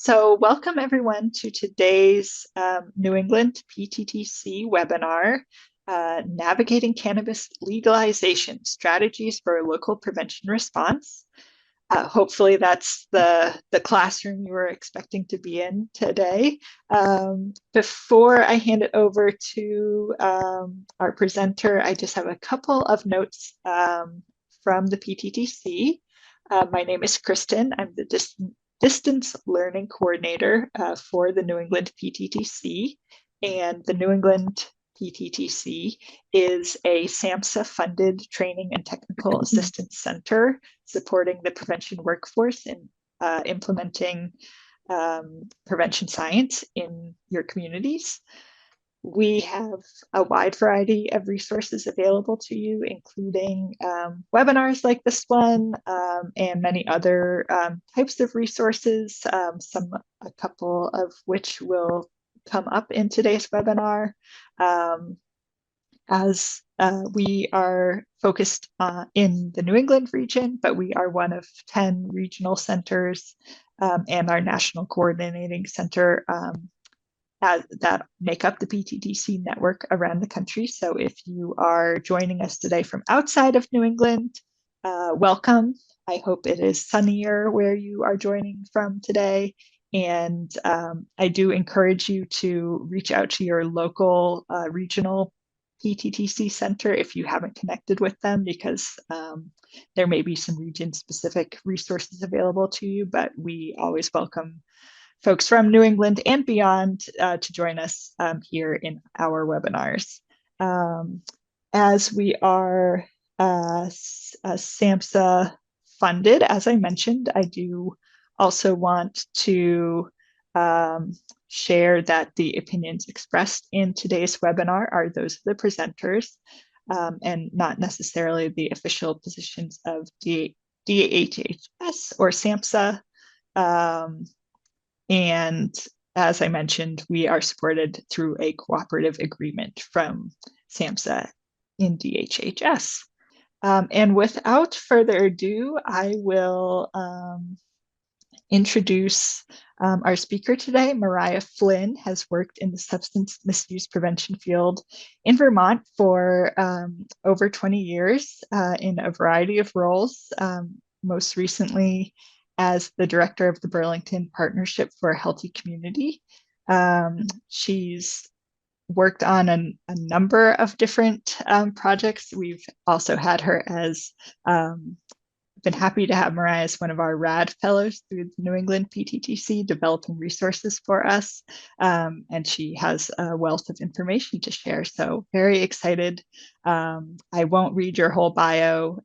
So welcome everyone to today's New England PTTC webinar, Navigating Cannabis Legalization, Strategies for Local Prevention Response. Hopefully that's the classroom you were expecting to be in today. Before I hand it over to our presenter, I just have a couple of notes from the PTTC. My name is Kristen. I'm the Distance Learning Coordinator for the New England PTTC. And the New England PTTC is a SAMHSA-funded training and technical assistance center supporting the prevention workforce in implementing prevention science in your communities. We have a wide variety of resources available to you, including webinars like this one and many other types of resources, a couple of which will come up in today's webinar. As we are focused in the New England region, but we are one of 10 regional centers and our national coordinating center that make up the PTTC network around the country. So if you are joining us today from outside of New England, welcome. I hope it is sunnier where you are joining from today. And I do encourage you to reach out to your local regional PTTC center if you haven't connected with them, because there may be some region-specific resources available to you, but we always welcome folks from New England and beyond to join us here in our webinars. As we are SAMHSA funded, as I mentioned, I do also want to share that the opinions expressed in today's webinar are those of the presenters and not necessarily the official positions of DHHS or SAMHSA. And as I mentioned, we are supported through a cooperative agreement from SAMHSA in DHHS. And without further ado, I will introduce our speaker today. Mariah Flynn has worked in the substance misuse prevention field in Vermont for over 20 years in a variety of roles, most recently as the director of the Burlington Partnership for a Healthy Community. She's worked on a number of different projects. We've also had her as been happy to have Mariah as one of our RAD fellows through the New England PTTC, developing resources for us. And she has a wealth of information to share. So very excited. I won't read your whole bio,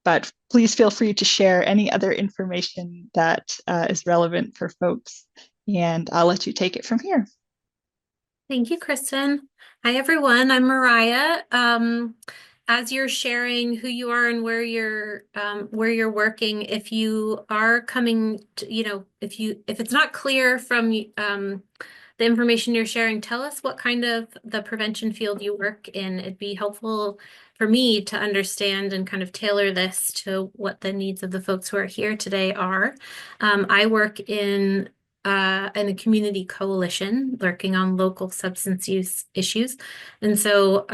but please feel free to share any other information that is relevant for folks. And I'll let you take it from here. Thank you, Kristen. Hi, everyone. I'm Mariah. As you're sharing who you are and where you're working, if you are coming to, if it's not clear from the information you're sharing, tell us what kind of the prevention field you work in. It'd be helpful for me to understand and kind of tailor this to what the needs of the folks who are here today are. I work in a community coalition working on local substance use issues. And so,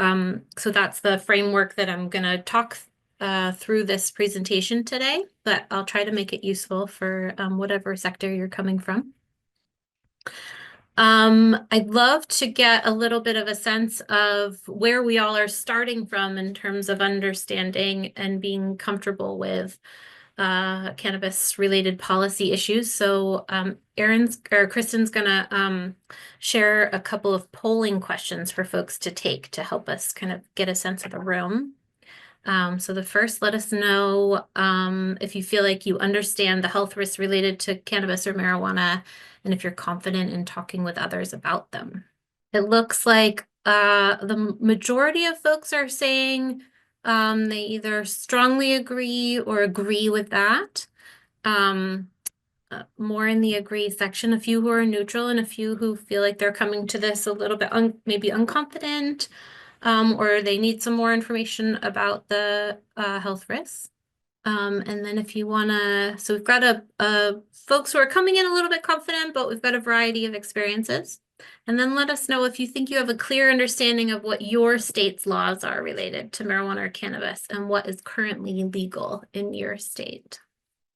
so that's the framework that I'm going to talk through this presentation today, but I'll try to make it useful for whatever sector you're coming from. I'd love to get a little bit of a sense of where we all are starting from in terms of understanding and being comfortable with cannabis-related policy issues. So Kristen's gonna share a couple of polling questions for folks to take to help us kind of get a sense of the room. So the first, let us know if you feel like you understand the health risks related to cannabis or marijuana, and if you're confident in talking with others about them. It looks like the majority of folks are saying they either strongly agree or agree with that. More in the agree section, a few who are neutral and a few who feel like they're coming to this a little bit maybe unconfident, or they need some more information about the health risks. And then if you wanna, so we've got folks who are coming in a little bit confident, but we've got a variety of experiences. And then let us know if you think you have a clear understanding of what your state's laws are related to marijuana or cannabis and what is currently legal in your state.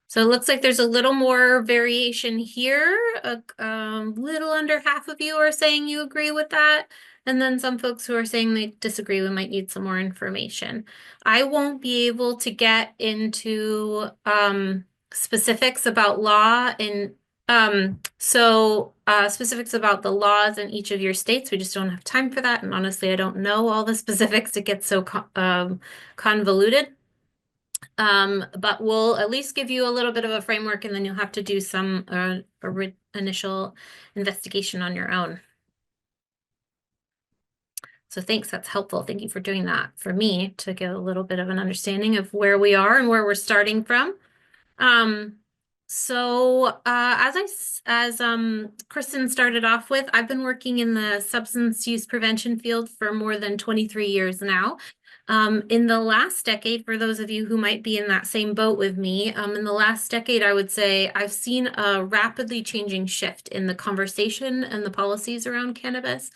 So it looks like there's a little more variation here. A little under half of you are saying you agree with that. And then some folks who are saying they disagree, we might need some more information. I won't be able to get into specifics about law and specifics about the laws in each of your states. We just don't have time for that. And honestly, I don't know all the specifics. It gets so convoluted. But we'll at least give you a little bit of a framework, and then you'll have to do some initial investigation on your own. So thanks, that's helpful. Thank you for doing that for me to get a little bit of an understanding of where we are and where we're starting from. As Kristen started off with, I've been working in the substance use prevention field for more than 23 years now. In the last decade, for those of you who might be in that same boat with me, in the last decade, I would say I've seen a rapidly changing shift in the conversation and the policies around cannabis.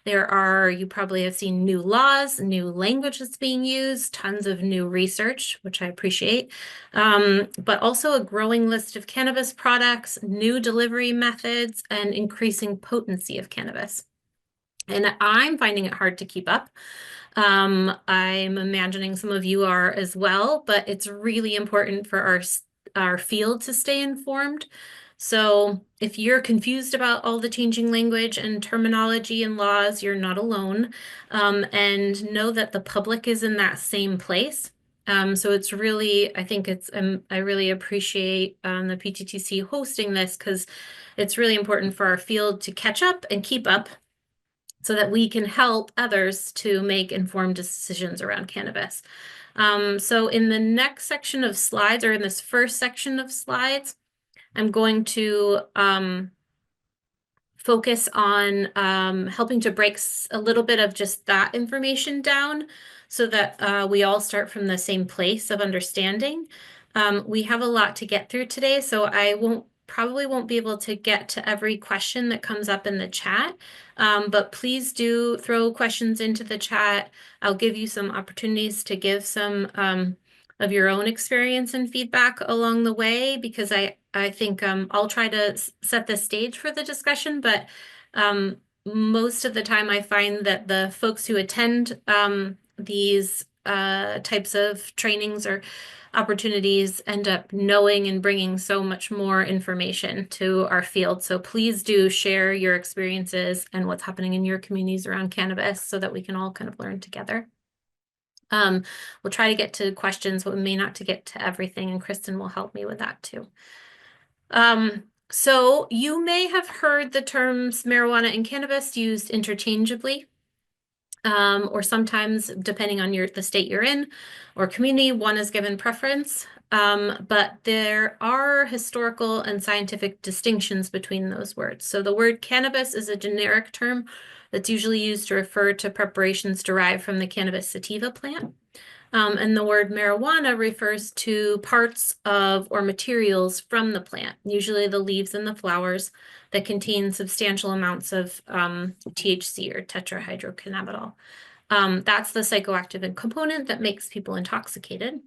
You probably have seen new laws, new language that's being used, tons of new research, which I appreciate, but also a growing list of cannabis products, new delivery methods, and increasing potency of cannabis. And I'm finding it hard to keep up. I'm imagining some of you are as well, but it's really important for our field to stay informed. So if you're confused about all the changing language and terminology and laws, you're not alone. And know that the public is in that same place. So it's really, I think it's, I really appreciate the PTTC hosting this because it's really important for our field to catch up and keep up so that we can help others to make informed decisions around cannabis. So in the next section of slides, or in this first section of slides, I'm going to focus on helping to break a little bit of just that information down so that we all start from the same place of understanding. We have a lot to get through today, so I probably won't be able to get to every question that comes up in the chat, but please do throw questions into the chat. I'll give you some opportunities to give some of your own experience and feedback along the way, because I think I'll try to set the stage for the discussion, but most of the time I find that the folks who attend these types of trainings or opportunities end up knowing and bringing so much more information to our field. So please do share your experiences and what's happening in your communities around cannabis so that we can all kind of learn together. We'll try to get to questions, but we may not to get to everything, and Kristen will help me with that too. So you may have heard the terms marijuana and cannabis used interchangeably, or sometimes depending on the state you're in or community, one is given preference. But there are historical and scientific distinctions between those words. So the word cannabis is a generic term that's usually used to refer to preparations derived from the cannabis sativa plant. And the word marijuana refers to parts of or materials from the plant, usually the leaves and the flowers, that contain substantial amounts of THC, or tetrahydrocannabinol. That's the psychoactive component that makes people intoxicated.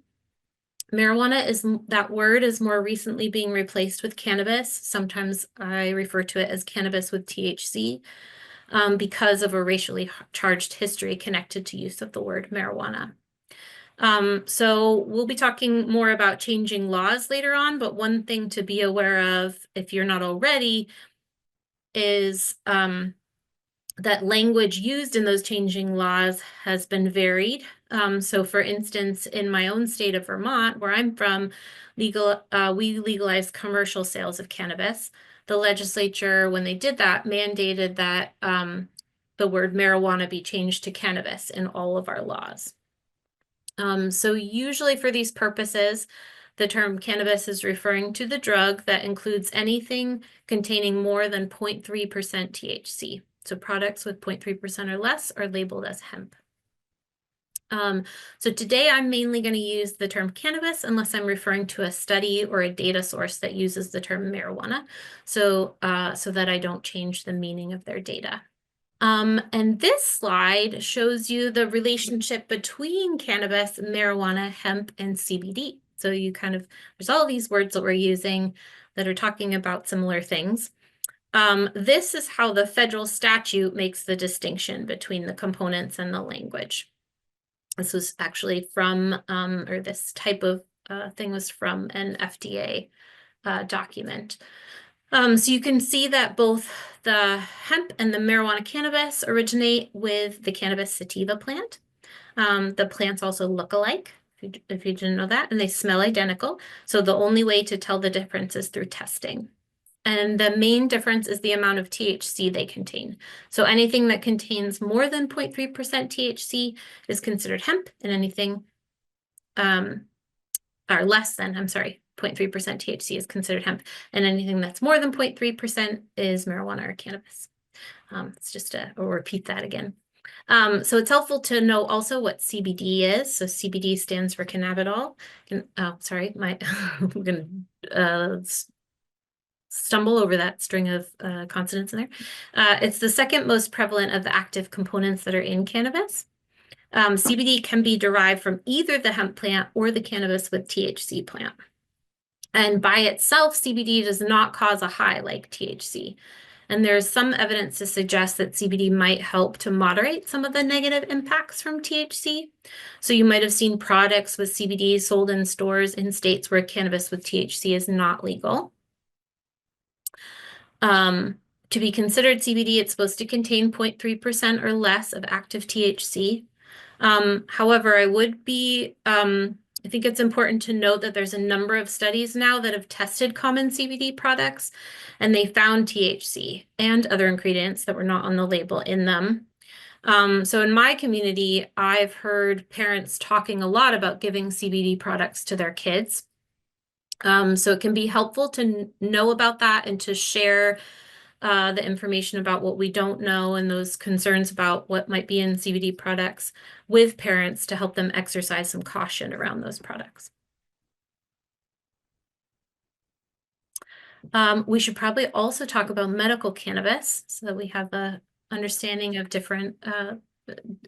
Marijuana that word is more recently being replaced with cannabis. Sometimes I refer to it as cannabis with THC because of a racially charged history connected to use of the word marijuana. So we'll be talking more about changing laws later on, but one thing to be aware of, if you're not already, is that language used in those changing laws has been varied. So for instance, in my own state of Vermont, where I'm from, we legalized commercial sales of cannabis. The legislature, when they did that, mandated that the word marijuana be changed to cannabis in all of our laws. So usually for these purposes, the term cannabis is referring to the drug that includes anything containing more than 0.3% THC. So products with 0.3% or less are labeled as hemp. So today I'm mainly going to use the term cannabis unless I'm referring to a study or a data source that uses the term marijuana, so that I don't change the meaning of their data. And this slide shows you the relationship between cannabis, marijuana, hemp, and CBD. So you there's all these words that we're using that are talking about similar things. This is how the federal statute makes the distinction between the components and the language. This was actually from, or this type of thing was from an FDA document. So you can see that both the hemp and the marijuana cannabis originate with the cannabis sativa plant. The plants also look alike, if you didn't know that, and they smell identical. So the only way to tell the difference is through testing. And the main difference is the amount of THC they contain. So anything that contains more than 0.3% THC is considered hemp, and anything, or less than, I'm sorry, 0.3% THC is considered hemp, and anything that's more than 0.3% is marijuana or cannabis. It's just I'll repeat that again. So it's helpful to know also what CBD is. So CBD stands for cannabidiol. Oh, sorry, I'm gonna stumble over that string of consonants in there. It's the second most prevalent of the active components that are in cannabis. CBD can be derived from either the hemp plant or the cannabis with THC plant. And by itself, CBD does not cause a high like THC. And there's some evidence to suggest that CBD might help to moderate some of the negative impacts from THC. So you might have seen products with CBD sold in stores in states where cannabis with THC is not legal. To be considered CBD, it's supposed to contain 0.3% or less of active THC. However, I think it's important to note that there's a number of studies now that have tested common CBD products, and they found THC and other ingredients that were not on the label in them. So in my community, I've heard parents talking a lot about giving CBD products to their kids. So it can be helpful to know about that and to share the information about what we don't know and those concerns about what might be in CBD products with parents to help them exercise some caution around those products. We should probably also talk about medical cannabis so that we have a understanding of different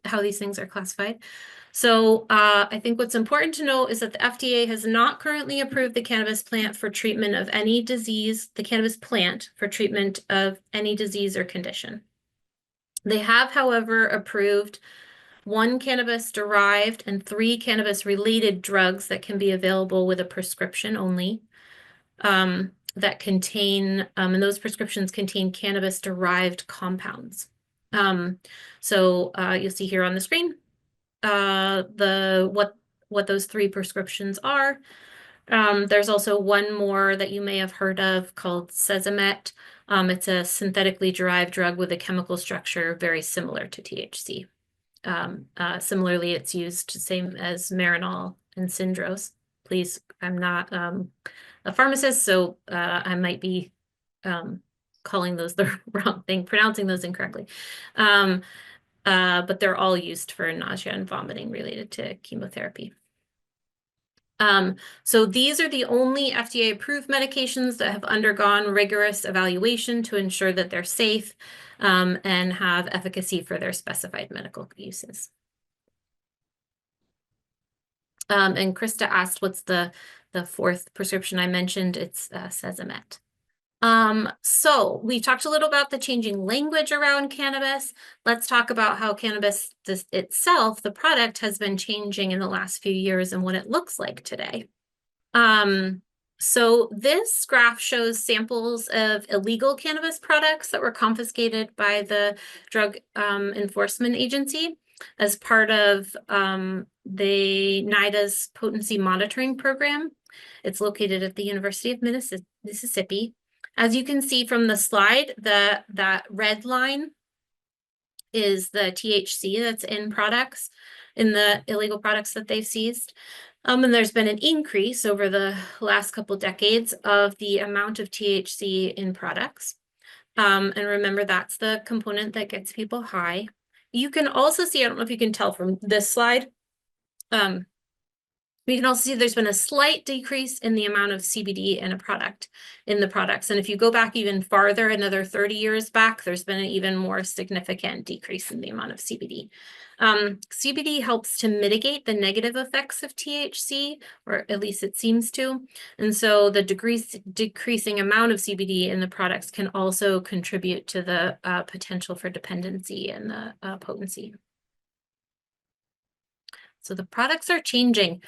how these things are classified. So I think what's important to note is that the FDA has not currently approved the cannabis plant for treatment of any disease, the cannabis plant for treatment of any disease or condition. They have, however, approved 1 cannabis-derived and 3 cannabis-related drugs that can be available with a prescription only, that contain, and those prescriptions contain cannabis-derived compounds. So you'll see here on the screen what those 3 prescriptions are. There's also one more that you may have heard of called Sesamet. It's a synthetically derived drug with a chemical structure very similar to THC. Similarly, it's used same as Marinol and Syndros. Please, I'm not a pharmacist, so I might be calling those the wrong thing, pronouncing those incorrectly. But they're all used for nausea and vomiting related to chemotherapy. So these are the only FDA-approved medications that have undergone rigorous evaluation to ensure that they're safe and have efficacy for their specified medical uses. And Krista asked, what's the 4th prescription I mentioned? It's Sesamet. So we talked a little about the changing language around cannabis. Let's talk about how cannabis itself, the product, has been changing in the last few years and what it looks like today. So this graph shows samples of illegal cannabis products that were confiscated by the Drug Enforcement Agency as part of the NIDA's potency monitoring program. It's located at the University of Mississippi. As you can see from the slide, that red line is the THC that's in products, in the illegal products that they've seized. And there's been an increase over the last couple decades of the amount of THC in products. And remember, that's the component that gets people high. You can also see, I don't know if you can tell from this slide, We can also see there's been a slight decrease in the amount of CBD in the products. And if you go back even farther, another 30 years back, there's been an even more significant decrease in the amount of CBD. CBD helps to mitigate the negative effects of THC, or at least it seems to. And so the decreasing amount of CBD in the products can also contribute to the potential for dependency and the potency. So the products are changing.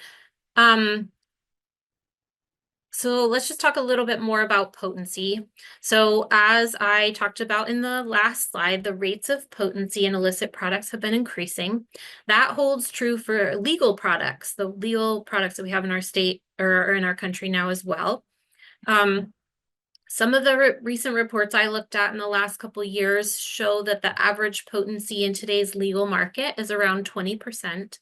So let's just talk a little bit more about potency. So as I talked about in the last slide, the rates of potency in illicit products have been increasing. That holds true for legal products, the legal products that we have in our state or in our country now as well. Some of the recent reports I looked at in the last couple of years show that the average potency in today's legal market is around 20%.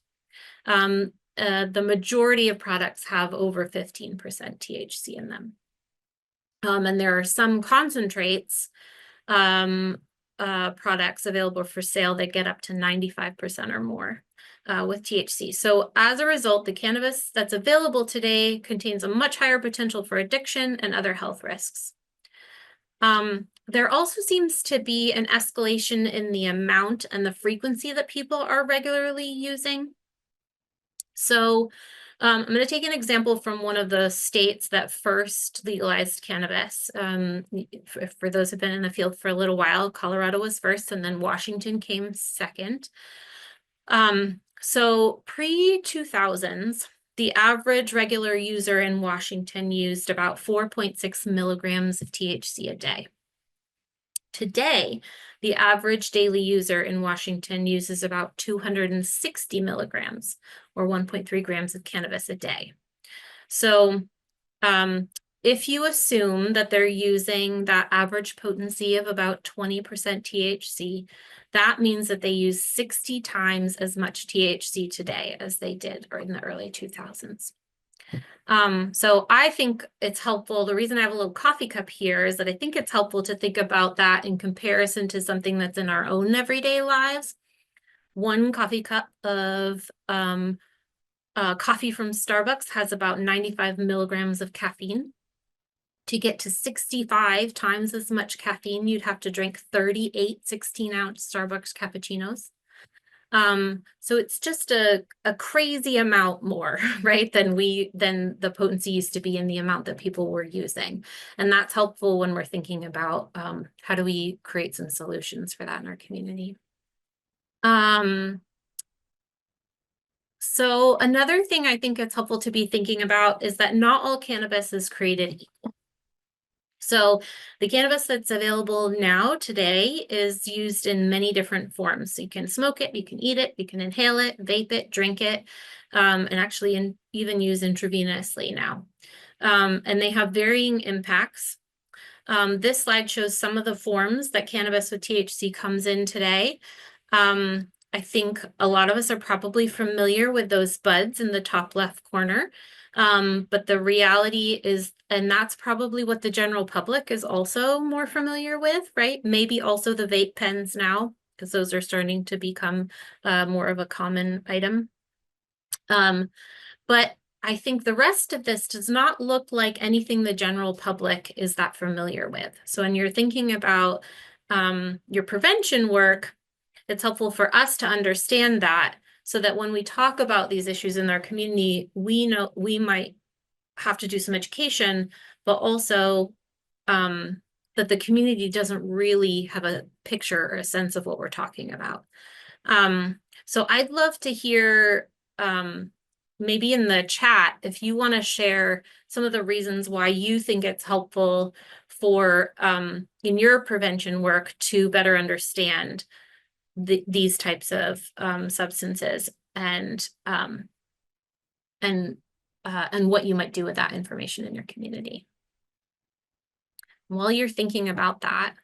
The majority of products have over 15% THC in them. And there are some concentrates products available for sale that get up to 95% or more with THC. So as a result, the cannabis that's available today contains a much higher potential for addiction and other health risks. There also seems to be an escalation in the amount and the frequency that people are regularly using. So I'm going to take an example from one of the states that first legalized cannabis. For those who've been in the field for a little while, Colorado was first, and then Washington came second. So pre-2000s, the average regular user in Washington used about 4.6 milligrams of THC a day. Today, the average daily user in Washington uses about 260 milligrams or 1.3 grams of cannabis a day. So if you assume that they're using that average potency of about 20% THC, that means that they use 60 times as much THC today as they did in the early 2000s. So I think it's helpful. The reason I have a little coffee cup here is that I think it's helpful to think about that in comparison to something that's in our own everyday lives. One coffee cup of coffee from Starbucks has about 95 milligrams of caffeine. To get to 65 times as much caffeine, you'd have to drink 38 16-ounce Starbucks cappuccinos. So it's just a crazy amount more, right, than the potency used to be in the amount that people were using. And that's helpful when we're thinking about how do we create some solutions for that in our community. So another thing I think it's helpful to be thinking about is that not all cannabis is created equal. So the cannabis that's available now today is used in many different forms. So you can smoke it, you can eat it, you can inhale it, vape it, drink it, and actually even use intravenously now. And they have varying impacts. This slide shows some of the forms that cannabis with THC comes in today. I think a lot of us are probably familiar with those buds in the top left corner. But the reality is, and that's probably what the general public is also more familiar with, right? Maybe also the vape pens now, because those are starting to become more of a common item. But I think the rest of this does not look like anything the general public is that familiar with. So when you're thinking about your prevention work, it's helpful for us to understand that, so that when we talk about these issues in our community, we know we might have to do some education, but also that the community doesn't really have a picture or a sense of what we're talking about. So I'd love to hear maybe in the chat if you want to share some of the reasons why you think it's helpful for in your prevention work to better understand these types of substances and what you might do with that information in your community. While you're thinking about that,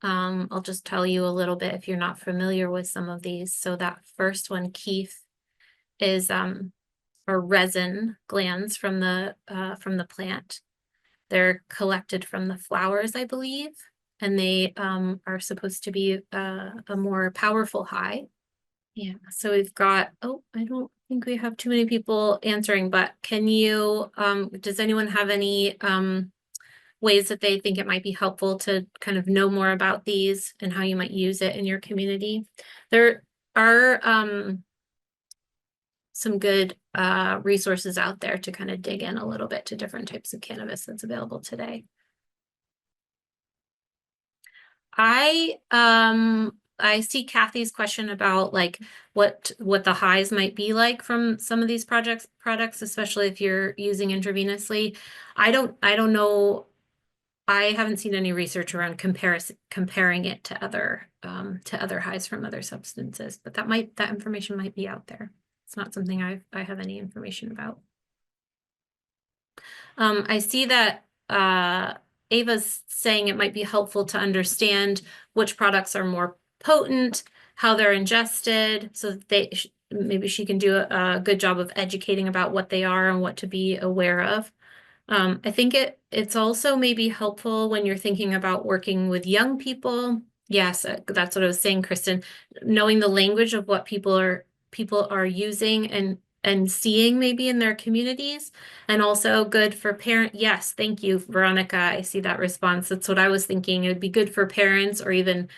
I'll just tell you a little bit if you're not familiar with some of these. So that first one, Keith, is are resin glands from the plant. They're collected from the flowers, I believe, and they are supposed to be a more powerful high. Yeah, so we've got, oh, I don't think we have too many people answering, but can you, does anyone have any ways that they think it might be helpful to kind of know more about these and how you might use it in your community? There are some good resources out there to kind of dig in a little bit to different types of cannabis that's available today. I see Kathy's question about like what the highs might be like from some of these products, especially if you're using intravenously. I don't know. I haven't seen any research around comparing it to other highs from other substances, but that information might be out there. It's not something I have any information about. I see that Ava's saying it might be helpful to understand which products are more potent, how they're ingested, so that maybe she can do a good job of educating about what they are and what to be aware of. I think it's also maybe helpful when you're thinking about working with young people. Yes, that's what I was saying, Kristen. Knowing the language of what people are using and seeing maybe in their communities, and also good for parent. Yes, thank you, Veronica. I see that response. That's what I was thinking. It would be good for parents or even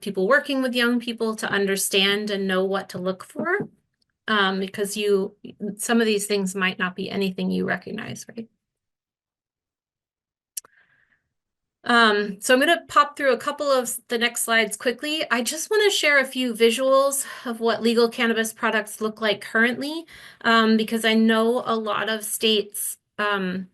people working with young people to understand and know what to look for. Because some of these things might not be anything you recognize, right? So I'm going to pop through a couple of the next slides quickly. I just want to share a few visuals of what legal cannabis products look like currently, because I know a lot of states and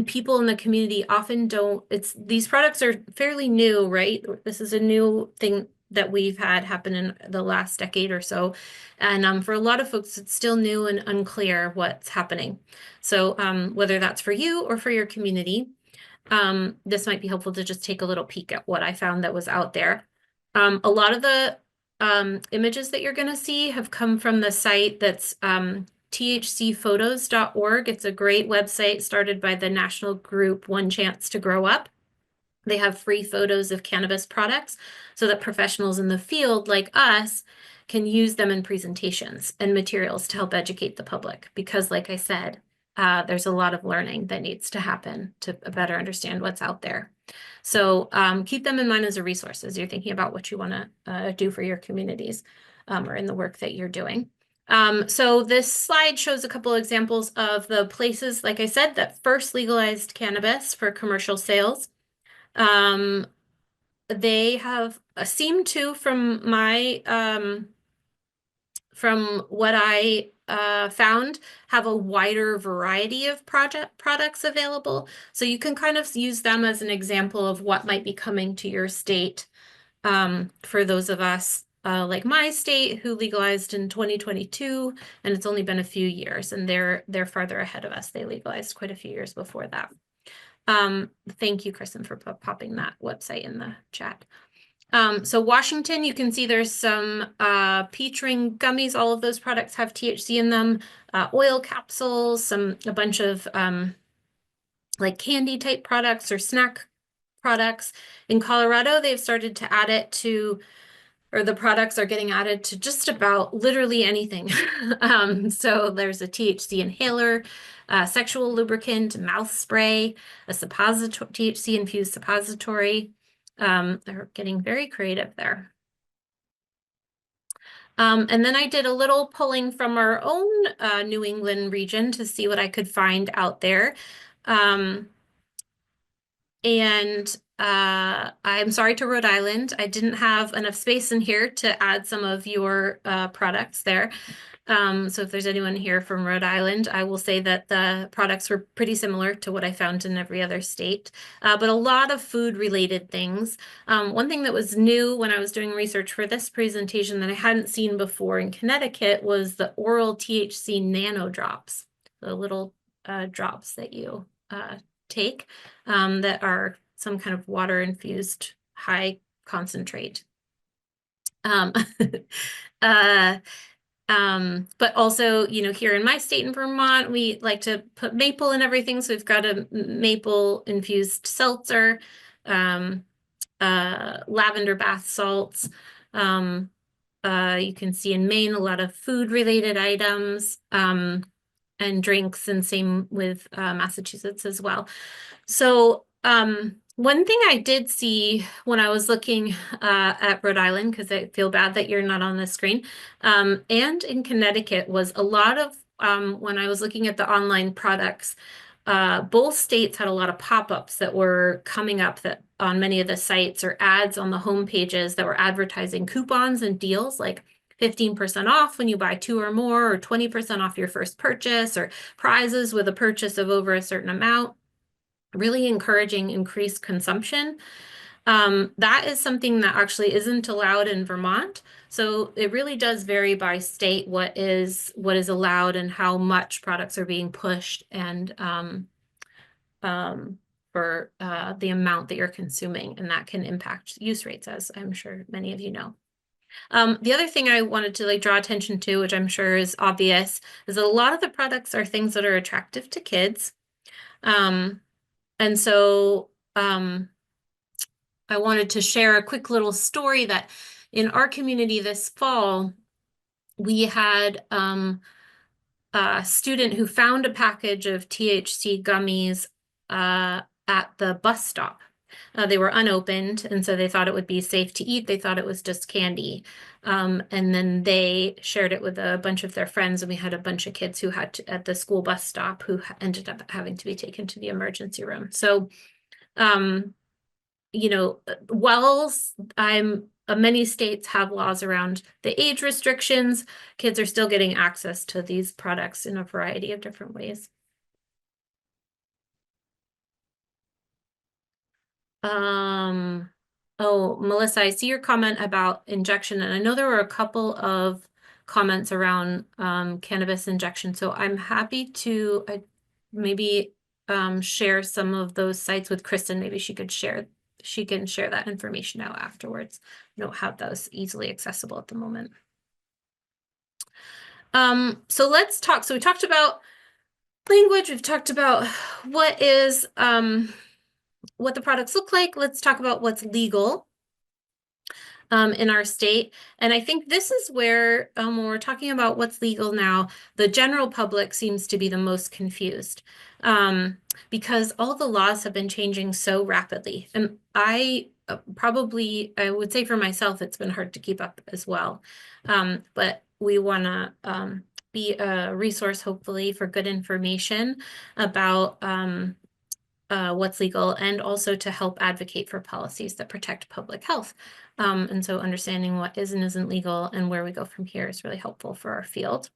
people in the community often don't. These products are fairly new, right? This is a new thing that we've had happen in the last decade or so. And for a lot of folks, it's still new and unclear what's happening. So whether that's for you or for your community, this might be helpful to just take a little peek at what I found that was out there. A lot of the images that you're going to see have come from the site that's thcphotos.org. It's a great website started by the national group One Chance to Grow Up. They have free photos of cannabis products so that professionals in the field like us can use them in presentations and materials to help educate the public. Because like I said, there's a lot of learning that needs to happen to better understand what's out there. So keep them in mind as a resource as you're thinking about what you want to do for your communities or in the work that you're doing. So this slide shows a couple examples of the places, like I said, that first legalized cannabis for commercial sales. They have seemed to, from what I found, have a wider variety of products available. So you can kind of use them as an example of what might be coming to your state. For those of us like my state who legalized in 2022, and it's only been a few years, and they're farther ahead of us. They legalized quite a few years before that. Thank you, Kristen, for popping that website in the chat. So Washington, you can see there's some peach ring gummies. All of those products have THC in them. Oil capsules, a bunch of like candy type products or snack products. In Colorado, they've started to add it to, or the products are getting added to just about literally anything. So there's a THC inhaler, sexual lubricant, mouth spray, a THC infused suppository. They're getting very creative there. And then I did a little pulling from our own New England region to see what I could find out there. And I'm sorry to Rhode Island. I didn't have enough space in here to add some of your products there. So if there's anyone here from Rhode Island, I will say that the products were pretty similar to what I found in every other state, but a lot of food-related things. One thing that was new when I was doing research for this presentation that I hadn't seen before in Connecticut was the oral THC nano drops, the little drops that you take that are some kind of water-infused high concentrate. But also, here in my state in Vermont, we like to put maple in everything. So we've got a maple infused seltzer, lavender bath salts, you can see in Maine, a lot of food-related items and drinks, and same with Massachusetts as well. So one thing I did see when I was looking at Rhode Island, because I feel bad that you're not on the screen, and in Connecticut was a lot of, when I was looking at the online products, both states had a lot of pop-ups that were coming up that on many of the sites, or ads on the home pages that were advertising coupons and deals like 15% off when you buy 2 or more, or 20% off your first purchase, or prizes with a purchase of over a certain amount, really encouraging increased consumption. That is something that actually isn't allowed in Vermont. So it really does vary by state what is allowed and how much products are being pushed, and for the amount that you're consuming, and that can impact use rates, as I'm sure many of you know. The other thing I wanted to draw attention to, which I'm sure is obvious, is that a lot of the products are things that are attractive to kids. And so I wanted to share a quick little story that in our community this fall, we had a student who found a package of THC gummies at the bus stop. They were unopened, and so they thought it would be safe to eat. They thought it was just candy. And then they shared it with a bunch of their friends, and we had a bunch of kids who had to, at the school bus stop, who ended up having to be taken to the emergency room. So, you know, while many states have laws around the age restrictions, kids are still getting access to these products in a variety of different ways. Oh, Melissa, I see your comment about injection, and I know there were a couple of comments around cannabis injection, so I'm happy to maybe share some of those sites with Kristen. Maybe she can share that information out afterwards. I don't have those easily accessible at the moment. So let's talk. So we talked about language. We've talked about what the products look like. Let's talk about what's legal in our state. And I think this is where, when we're talking about what's legal now, the general public seems to be the most confused, because all the laws have been changing so rapidly. And I would say for myself, it's been hard to keep up as well. But we want to be a resource, hopefully, for good information about what's legal, and also to help advocate for policies that protect public health. And so understanding what is and isn't legal and where we go from here is really helpful for our field.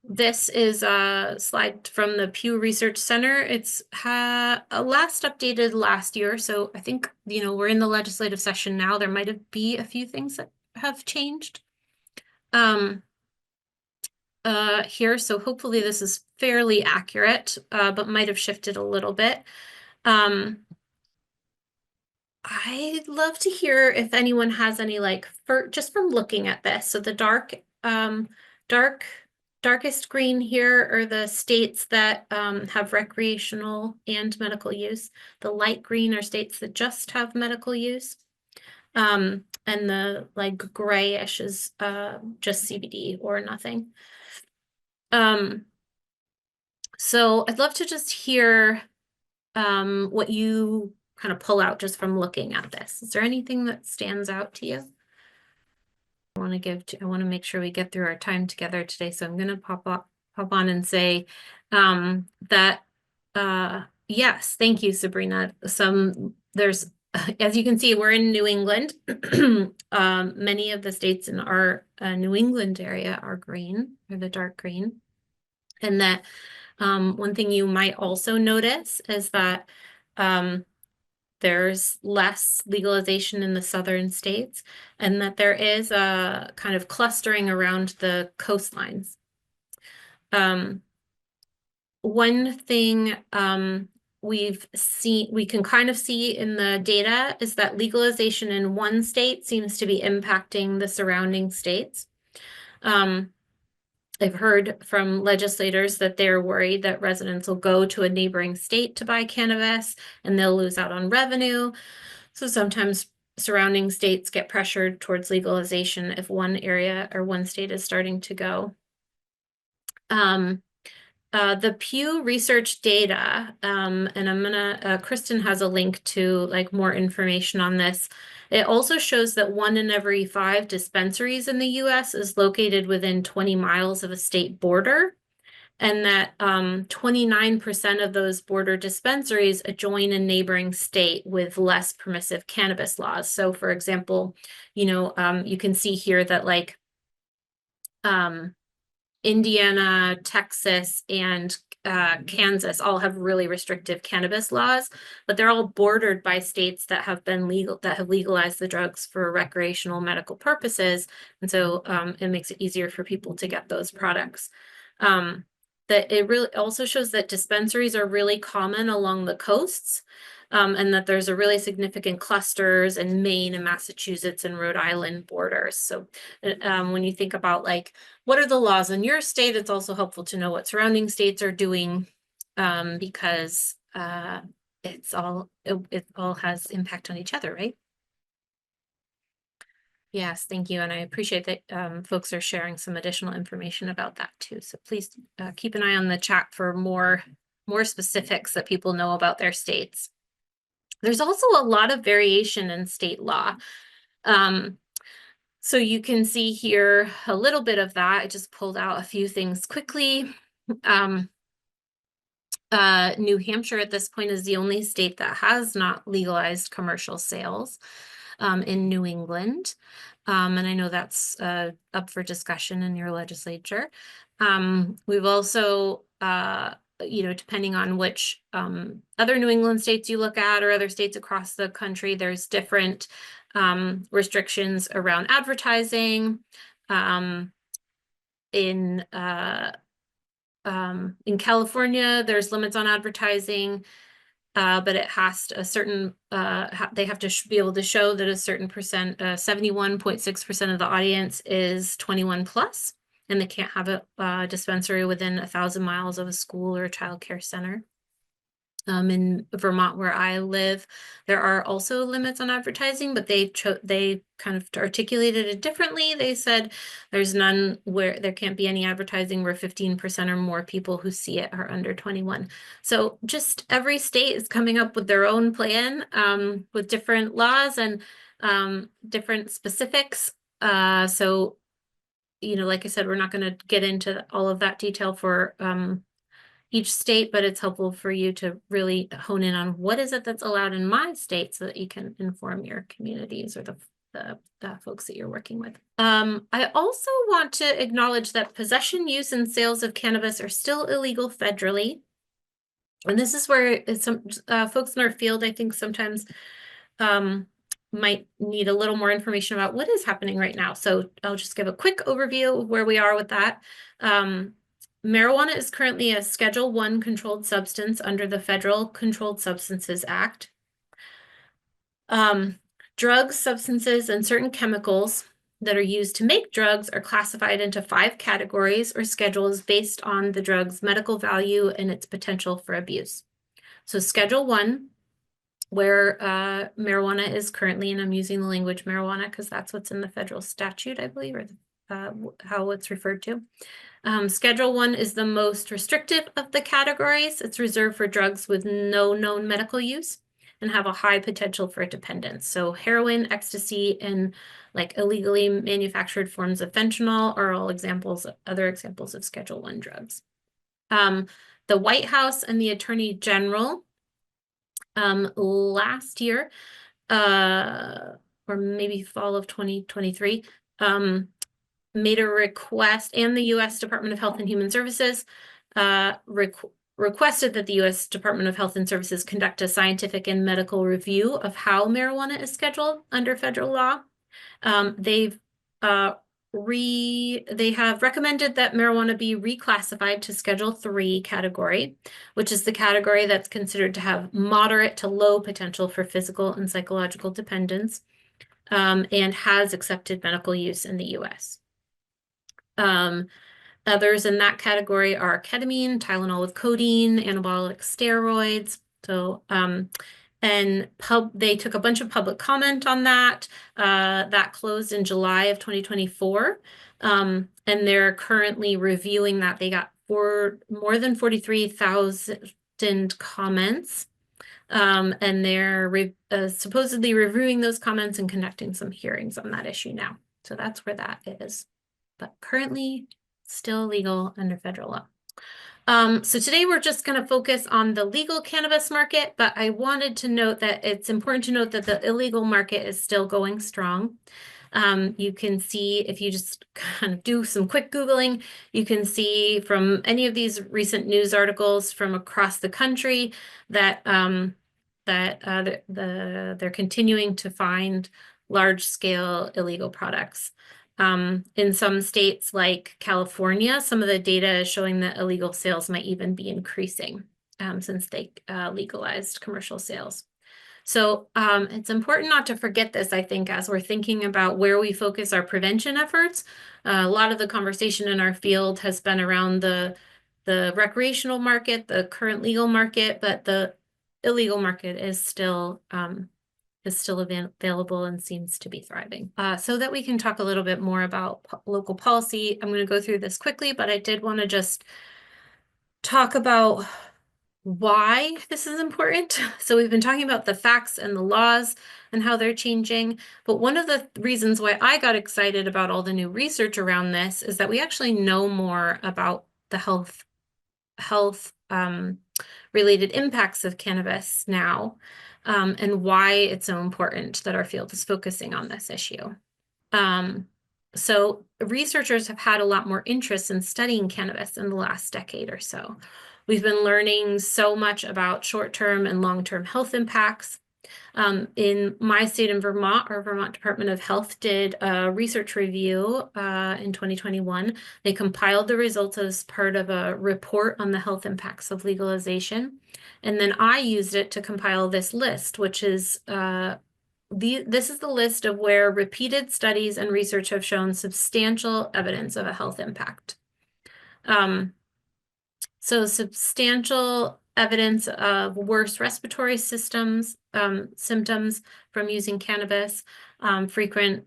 This is a slide from the Pew Research Center. It's last updated last year. So I think, we're in the legislative session now. There might be a few things that have changed here. So hopefully this is fairly accurate, but might have shifted a little bit. I'd love to hear if anyone has any, just from looking at this. So the darkest green here are the states that have recreational and medical use. The light green are states that just have medical use. And the grayish is just CBD or nothing. So I'd love to just hear what you kind of pull out just from looking at this. Is there anything that stands out to you? I want to make sure we get through our time together today. So I'm going to pop on and say that yes, thank you, Sabrina. There's, as you can see, we're in New England. Many of the states in our New England area are green, or the dark green. And that one thing you might also notice is that there's less legalization in the southern states, and that there is a kind of clustering around the coastlines. One thing we can kind of see in the data is that legalization in one state seems to be impacting the surrounding states. I've heard from legislators that they're worried that residents will go to a neighboring state to buy cannabis and they'll lose out on revenue. So sometimes surrounding states get pressured towards legalization if one area or one state is starting to go. The Pew Research data, and I'm gonna, Kristen has a link to like more information on this. It also shows that 1 in every 5 dispensaries in the US is located within 20 miles of a state border, and that 29% of those border dispensaries adjoin a neighboring state with less permissive cannabis laws. So for example, you can see here that like Indiana, Texas, and Kansas all have really restrictive cannabis laws, but they're all bordered by states that have legalized the drugs for recreational medical purposes, and so it makes it easier for people to get those products. That it really also shows that dispensaries are really common along the coasts, and that there's a really significant clusters in Maine and Massachusetts and Rhode Island borders. So when you think about like, what are the laws in your state, it's also helpful to know what surrounding states are doing, because it all has impact on each other, right? Yes, thank you. And I appreciate that folks are sharing some additional information about that too. So please keep an eye on the chat for more specifics that people know about their states. There's also a lot of variation in state law. So you can see here a little bit of that. I just pulled out a few things quickly. New Hampshire at this point is the only state that has not legalized commercial sales in New England. And I know that's up for discussion in your legislature. We've also, depending on which other New England states you look at or other states across the country, there's different restrictions around advertising. In California, there's limits on advertising, but it has a certain, they have to be able to show that a certain percent, 71.6% of the audience is 21 plus, and they can't have a dispensary within 1,000 miles of a school or a child care center. In Vermont, where I live, there are also limits on advertising, but they kind of articulated it differently. They said there's none where there can't be any advertising where 15% or more people who see it are under 21. So just every state is coming up with their own plan, with different laws and different specifics. So, like I said, we're not going to get into all of that detail for each state, but it's helpful for you to really hone in on what is it that's allowed in my state so that you can inform your communities or the folks that you're working with. I also want to acknowledge that possession, use, and sales of cannabis are still illegal federally. And this is where some folks in our field, I think, sometimes might need a little more information about what is happening right now. So I'll just give a quick overview of where we are with that. Marijuana is currently a Schedule I controlled substance under the Federal Controlled Substances Act. Drugs, substances, and certain chemicals that are used to make drugs are classified into 5 categories or schedules based on the drug's medical value and its potential for abuse. So Schedule I, where marijuana is currently, and I'm using the language marijuana because that's what's in the federal statute, I believe, or how it's referred to. Schedule I is the most restrictive of the categories. It's reserved for drugs with no known medical use and have a high potential for dependence. So heroin, ecstasy, and like illegally manufactured forms of fentanyl are all other examples of Schedule I drugs. The White House and the Attorney General last year, or maybe fall of 2023, made a request, and the U.S. Department of Health and Human Services requested that the U.S. Department of Health and Services conduct a scientific and medical review of how marijuana is scheduled under federal law. They have recommended that marijuana be reclassified to Schedule III category, which is the category that's considered to have moderate to low potential for physical and psychological dependence, and has accepted medical use in the U.S. Others in that category are ketamine, Tylenol with codeine, anabolic steroids. So, And they took a bunch of public comment on that. That closed in July of 2024. And they're currently reviewing that. They got more than 43,000 comments. And they're supposedly reviewing those comments and conducting some hearings on that issue now. So that's where that is. But currently still legal under federal law. So today we're just going to focus on the legal cannabis market, but I wanted to note that it's important to note that the illegal market is still going strong. You can see, if you just kind of do some quick Googling, you can see from any of these recent news articles from across the country that they're continuing to find large-scale illegal products. In some states like California, some of the data is showing that illegal sales might even be increasing since they legalized commercial sales. So it's important not to forget this, I think, as we're thinking about where we focus our prevention efforts. A lot of the conversation in our field has been around the recreational market, the current legal market, but the illegal market is still available and seems to be thriving. So that we can talk a little bit more about local policy, I'm going to go through this quickly, but I did want to just talk about why this is important. So we've been talking about the facts and the laws and how they're changing. But one of the reasons why I got excited about all the new research around this is that we actually know more about the health related impacts of cannabis now, and why it's so important that our field is focusing on this issue. So researchers have had a lot more interest in studying cannabis in the last decade or so. We've been learning so much about short-term and long-term health impacts. In my state in Vermont, our Vermont Department of Health did a research review in 2021. They compiled the results as part of a report on the health impacts of legalization. And then I used it to compile this list, which is this is the list of where repeated studies and research have shown substantial evidence of a health impact. So substantial evidence of worse respiratory symptoms from using cannabis, frequent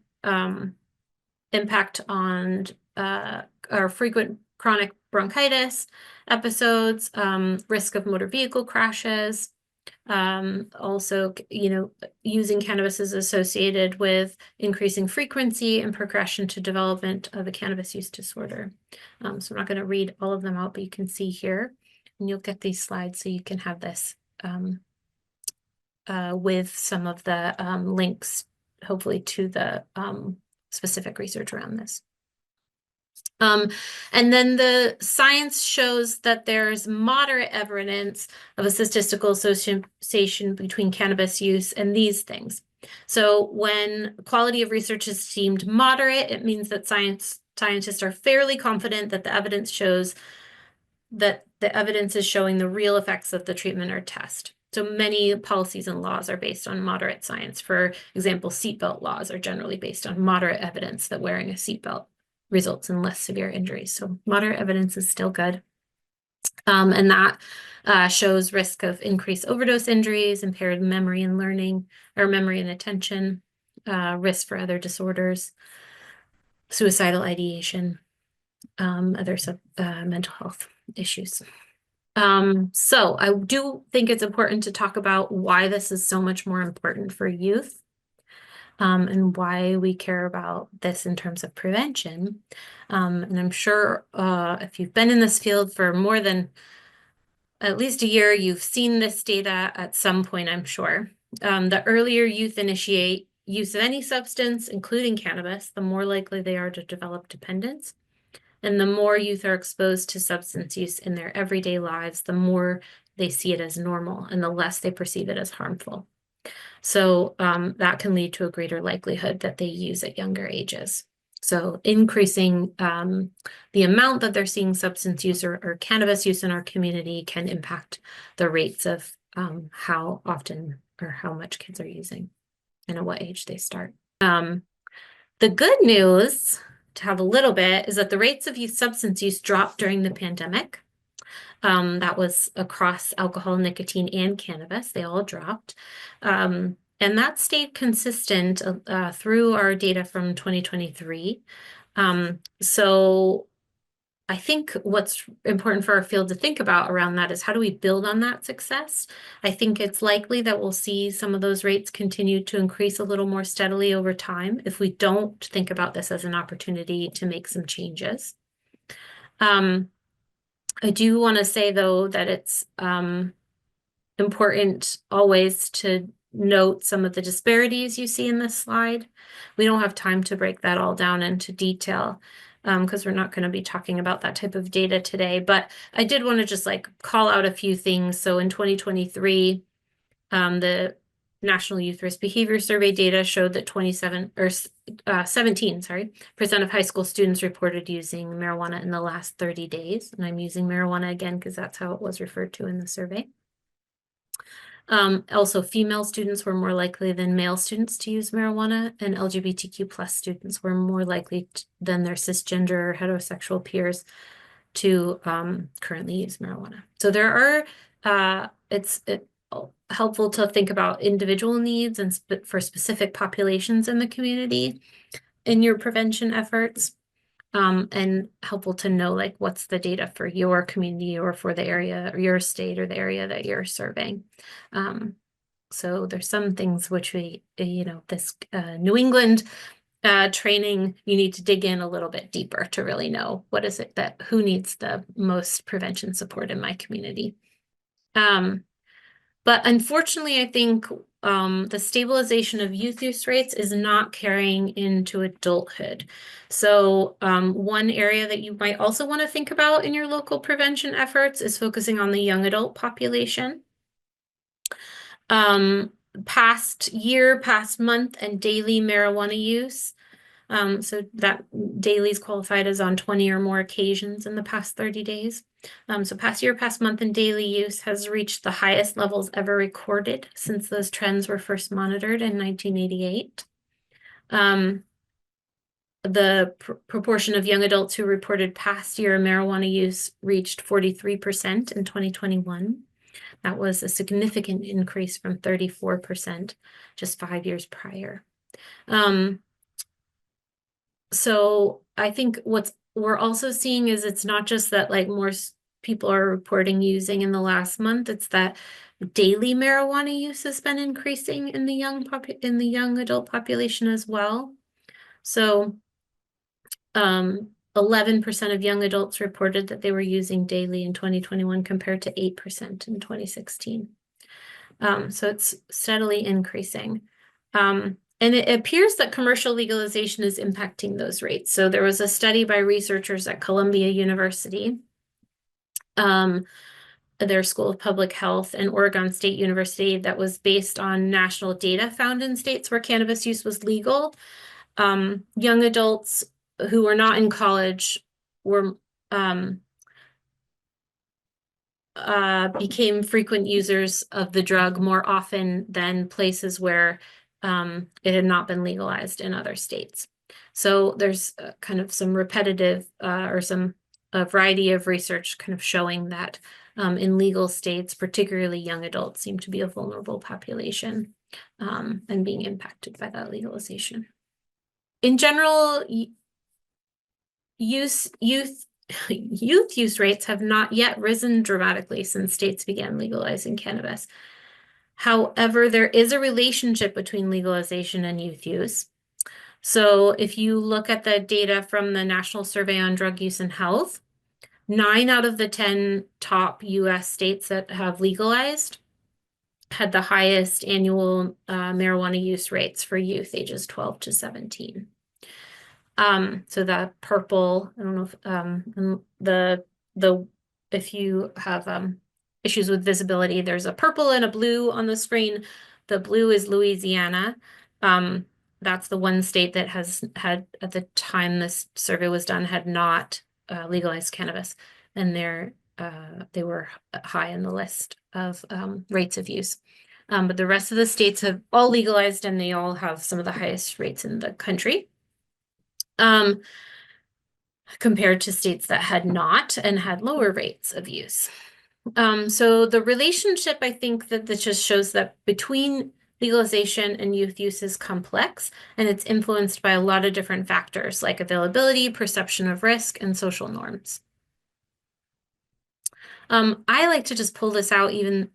impact on or frequent chronic bronchitis episodes, risk of motor vehicle crashes. Also, using cannabis is associated with increasing frequency and progression to development of a cannabis use disorder. So I'm not going to read all of them out, but you can see here, and you'll get these slides so you can have this with some of the links, hopefully, to the specific research around this. And then the science shows that there's moderate evidence of a statistical association between cannabis use and these things. So when quality of research is deemed moderate, it means that scientists are fairly confident that the evidence shows that the evidence is showing the real effects of the treatment or test. So many policies and laws are based on moderate science. For example, seatbelt laws are generally based on moderate evidence that wearing a seatbelt results in less severe injuries. So moderate evidence is still good. And that shows risk of increased overdose injuries, impaired memory and learning, or memory and attention, risk for other disorders, suicidal ideation, other mental health issues. So I do think it's important to talk about why this is so much more important for youth. And why we care about this in terms of prevention. And I'm sure if you've been in this field for more than at least a year, you've seen this data at some point, I'm sure. The earlier youth initiate use of any substance, including cannabis, the more likely they are to develop dependence. And the more youth are exposed to substance use in their everyday lives, the more they see it as normal and the less they perceive it as harmful. So that can lead to a greater likelihood that they use at younger ages. So increasing the amount that they're seeing substance use or cannabis use in our community can impact the rates of how often or how much kids are using and at what age they start. The good news, to have a little bit, is that the rates of youth substance use dropped during the pandemic. That was across alcohol, nicotine, and cannabis. They all dropped. And that stayed consistent through our data from 2023. So I think what's important for our field to think about around that is how do we build on that success? I think it's likely that we'll see some of those rates continue to increase a little more steadily over time if we don't think about this as an opportunity to make some changes. I do want to say, though, that it's important always to note some of the disparities you see in this slide. We don't have time to break that all down into detail because we're not going to be talking about that type of data today. But I did want to just like call out a few things. So in 2023, the National Youth Risk Behavior Survey data showed that 17% of high school students reported using marijuana in the last 30 days. And I'm using marijuana again because that's how it was referred to in the survey. Also, female students were more likely than male students to use marijuana, and LGBTQ plus students were more likely than their cisgender or heterosexual peers to currently use marijuana. So there are, it's helpful to think about individual needs and for specific populations in the community in your prevention efforts. And helpful to know like what's the data for your community or for the area or your state or the area that you're serving. So there's some things which we, this New England training, you need to dig in a little bit deeper to really know what is it that who needs the most prevention support in my community. But unfortunately, I think the stabilization of youth use rates is not carrying into adulthood. So one area that you might also want to think about in your local prevention efforts is focusing on the young adult population. Past year, past month, and daily marijuana use. So that daily is qualified as on 20 or more occasions in the past 30 days. So past year, past month, and daily use has reached the highest levels ever recorded since those trends were first monitored in 1988. The proportion of young adults who reported past year marijuana use reached 43% in 2021. That was a significant increase from 34% just 5 years prior. So I think what we're also seeing is it's not just that like more people are reporting using in the last month, it's that daily marijuana use has been increasing in the young adult population as well. So 11% of young adults reported that they were using daily in 2021 compared to 8% in 2016. So it's steadily increasing. And it appears that commercial legalization is impacting those rates. So there was a study by researchers at Columbia University, their School of Public Health, and Oregon State University that was based on national data found in states where cannabis use was legal. Young adults who were not in college were became frequent users of the drug more often than places where it had not been legalized in other states. So there's kind of some repetitive or a variety of research kind of showing that in legal states, particularly young adults seem to be a vulnerable population and being impacted by that legalization. In general, youth use rates have not yet risen dramatically since states began legalizing cannabis. However, there is a relationship between legalization and youth use. So if you look at the data from the National Survey on Drug Use and Health, 9 out of the 10 top US states that have legalized had the highest annual marijuana use rates for youth ages 12 to 17. So the purple, I don't know if if you have issues with visibility, there's a purple and a blue on the screen. The blue is Louisiana. That's the one state that has had, at the time this survey was done, had not legalized cannabis, and they were high in the list of rates of use. But the rest of the states have all legalized, and they all have some of the highest rates in the country. compared to states that had not and had lower rates of use. So the relationship, I think that this just shows that between legalization and youth use is complex, and it's influenced by a lot of different factors like availability, perception of risk, and social norms. I like to just pull this out even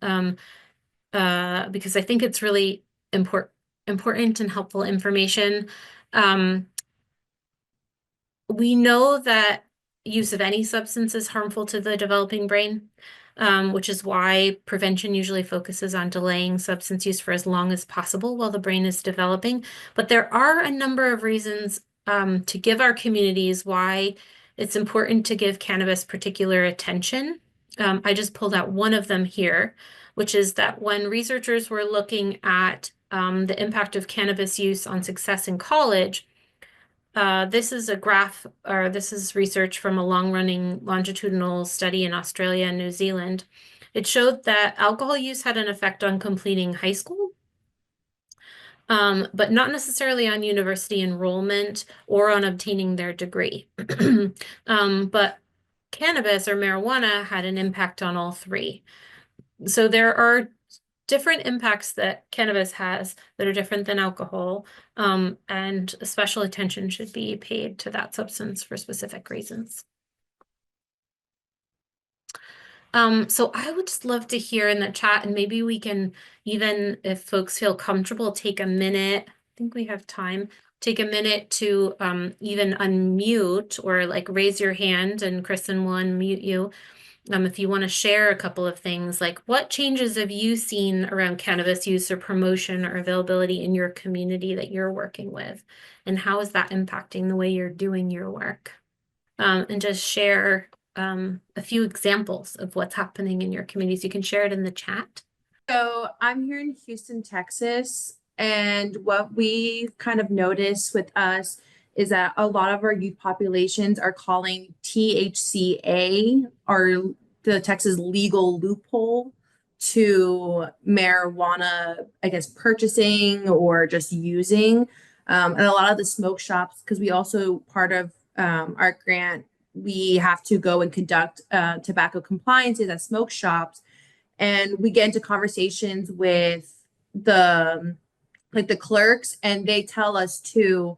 because I think it's really important and helpful information. We know that use of any substance is harmful to the developing brain, which is why prevention usually focuses on delaying substance use for as long as possible while the brain is developing. But there are a number of reasons to give our communities why it's important to give cannabis particular attention. I just pulled out one of them here, which is that when researchers were looking at the impact of cannabis use on success in college, this is a graph, or this is research from a long-running longitudinal study in Australia and New Zealand. It showed that alcohol use had an effect on completing high school, but not necessarily on university enrollment or on obtaining their degree. But cannabis or marijuana had an impact on all three. So there are different impacts that cannabis has that are different than alcohol, and special attention should be paid to that substance for specific reasons. So I would just love to hear in the chat, and maybe we can, even if folks feel comfortable, take a minute. I think we have time. Take a minute to even unmute or like raise your hand, and Kristen will unmute you. If you want to share a couple of things, like what changes have you seen around cannabis use or promotion or availability in your community that you're working with? And how is that impacting the way you're doing your work? And just share a few examples of what's happening in your communities. You can share it in the chat. So I'm here in Houston, Texas, and what we kind of noticed with us is that a lot of our youth populations are calling THCA, or the Texas legal loophole, to marijuana, I guess, purchasing or just using. And a lot of the smoke shops, because we also, part of our grant, we have to go and conduct tobacco compliances at smoke shops. And we get into conversations with the clerks, and they tell us too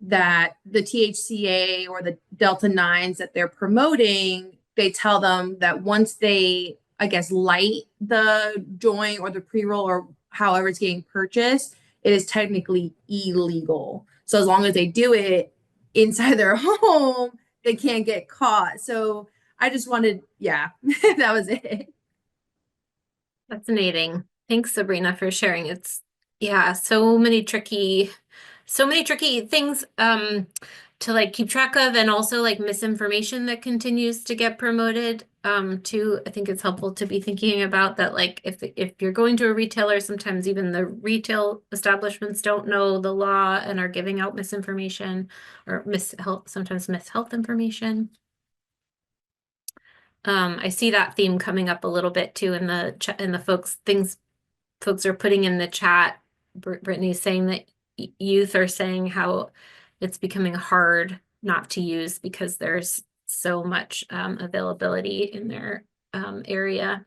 that the THCA or the Delta 9s that they're promoting, they tell them that once they, I guess, light the joint or the pre-roll or however it's getting purchased, it is technically illegal. So as long as they do it inside their home, they can't get caught. So I just wanted, yeah, that was it. Fascinating. Thanks, Sabrina, for sharing. It's, yeah, so many tricky things to like keep track of, and also like misinformation that continues to get promoted. Too, I think it's helpful to be thinking about that, like if you're going to a retailer, sometimes even the retail establishments don't know the law and are giving out misinformation or sometimes mishealth information. I see that theme coming up a little bit too in the folks are putting in the chat. Brittany's saying that youth are saying how it's becoming hard not to use because there's so much availability in their area.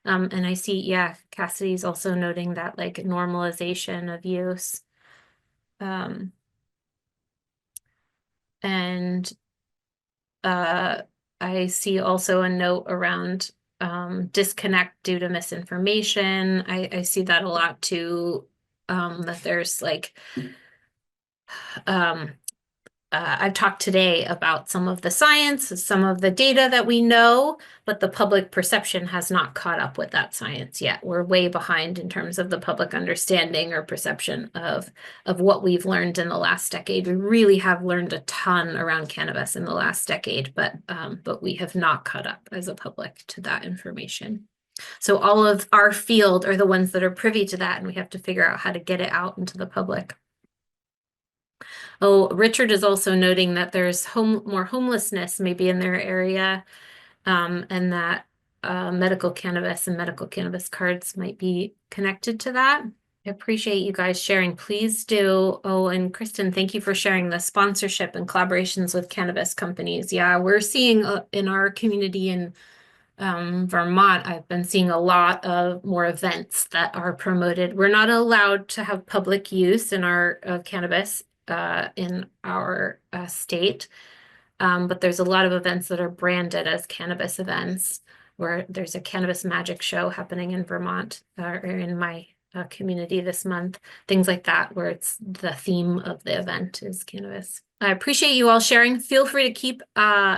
And I see, yeah, Cassidy's also noting that like normalization of use. And I see also a note around disconnect due to misinformation. I see that a lot too, that there's like, I've talked today about some of the science, some of the data that we know, but the public perception has not caught up with that science yet. We're way behind in terms of the public understanding or perception of what we've learned in the last decade. We really have learned a ton around cannabis in the last decade, but we have not caught up as a public to that information. So all of our field are the ones that are privy to that, and we have to figure out how to get it out into the public. Oh, Richard is also noting that there's more homelessness maybe in their area, and that medical cannabis and medical cannabis cards might be connected to that. I appreciate you guys sharing. Please do. Oh, and Kristen, thank you for sharing the sponsorship and collaborations with cannabis companies. Yeah, we're seeing in our community in Vermont, I've been seeing a lot of more events that are promoted. We're not allowed to have public use in our cannabis in our state, but there's a lot of events that are branded as cannabis events, where there's a cannabis magic show happening in Vermont or in my community this month, things like that, where it's the theme of the event is cannabis. I appreciate you all sharing. Feel free to keep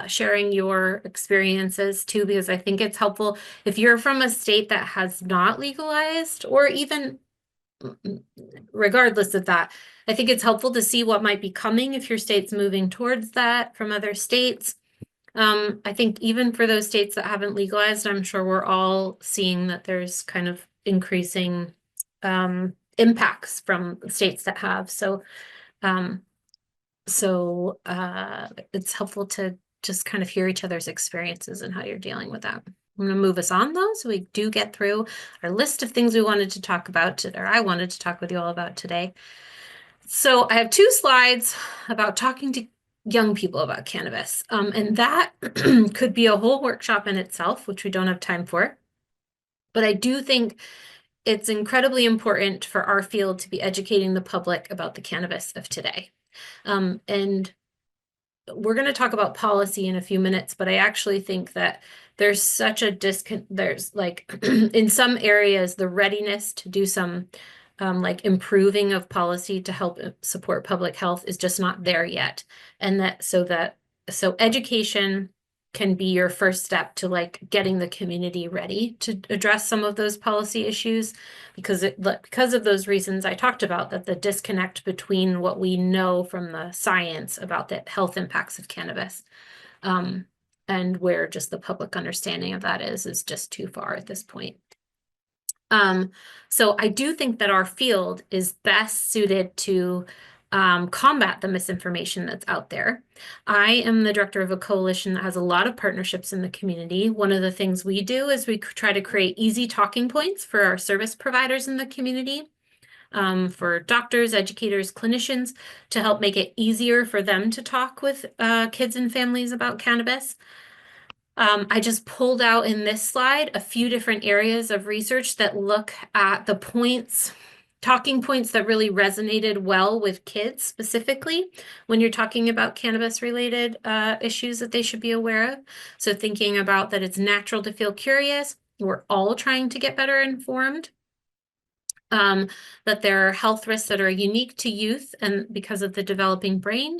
sharing your experiences too, because I think it's helpful if you're from a state that has not legalized, or even regardless of that, I think it's helpful to see what might be coming if your state's moving towards that from other states. I think even for those states that haven't legalized, I'm sure we're all seeing that there's kind of increasing impacts from states that have. So it's helpful to just kind of hear each other's experiences and how you're dealing with that. I'm going to move us on though, so we do get through our list of things we wanted to talk about, or I wanted to talk with you all about today. So I have 2 slides about talking to young people about cannabis, and that could be a whole workshop in itself, which we don't have time for. But I do think it's incredibly important for our field to be educating the public about the cannabis of today. And we're going to talk about policy in a few minutes, but I actually think that there's such a there's like in some areas, the readiness to do some like improving of policy to help support public health is just not there yet. And so education can be your first step to like getting the community ready to address some of those policy issues, because of those reasons I talked about, that the disconnect between what we know from the science about the health impacts of cannabis and where just the public understanding of that is just too far at this point. So I do think that our field is best suited to combat the misinformation that's out there. I am the director of a coalition that has a lot of partnerships in the community. One of the things we do is we try to create easy talking points for our service providers in the community, for doctors, educators, clinicians, to help make it easier for them to talk with kids and families about cannabis. I just pulled out in this slide a few different areas of research that look at the talking points that really resonated well with kids specifically when you're talking about cannabis related issues that they should be aware of. So thinking about that it's natural to feel curious. We're all trying to get better informed. That there are health risks that are unique to youth and because of the developing brain.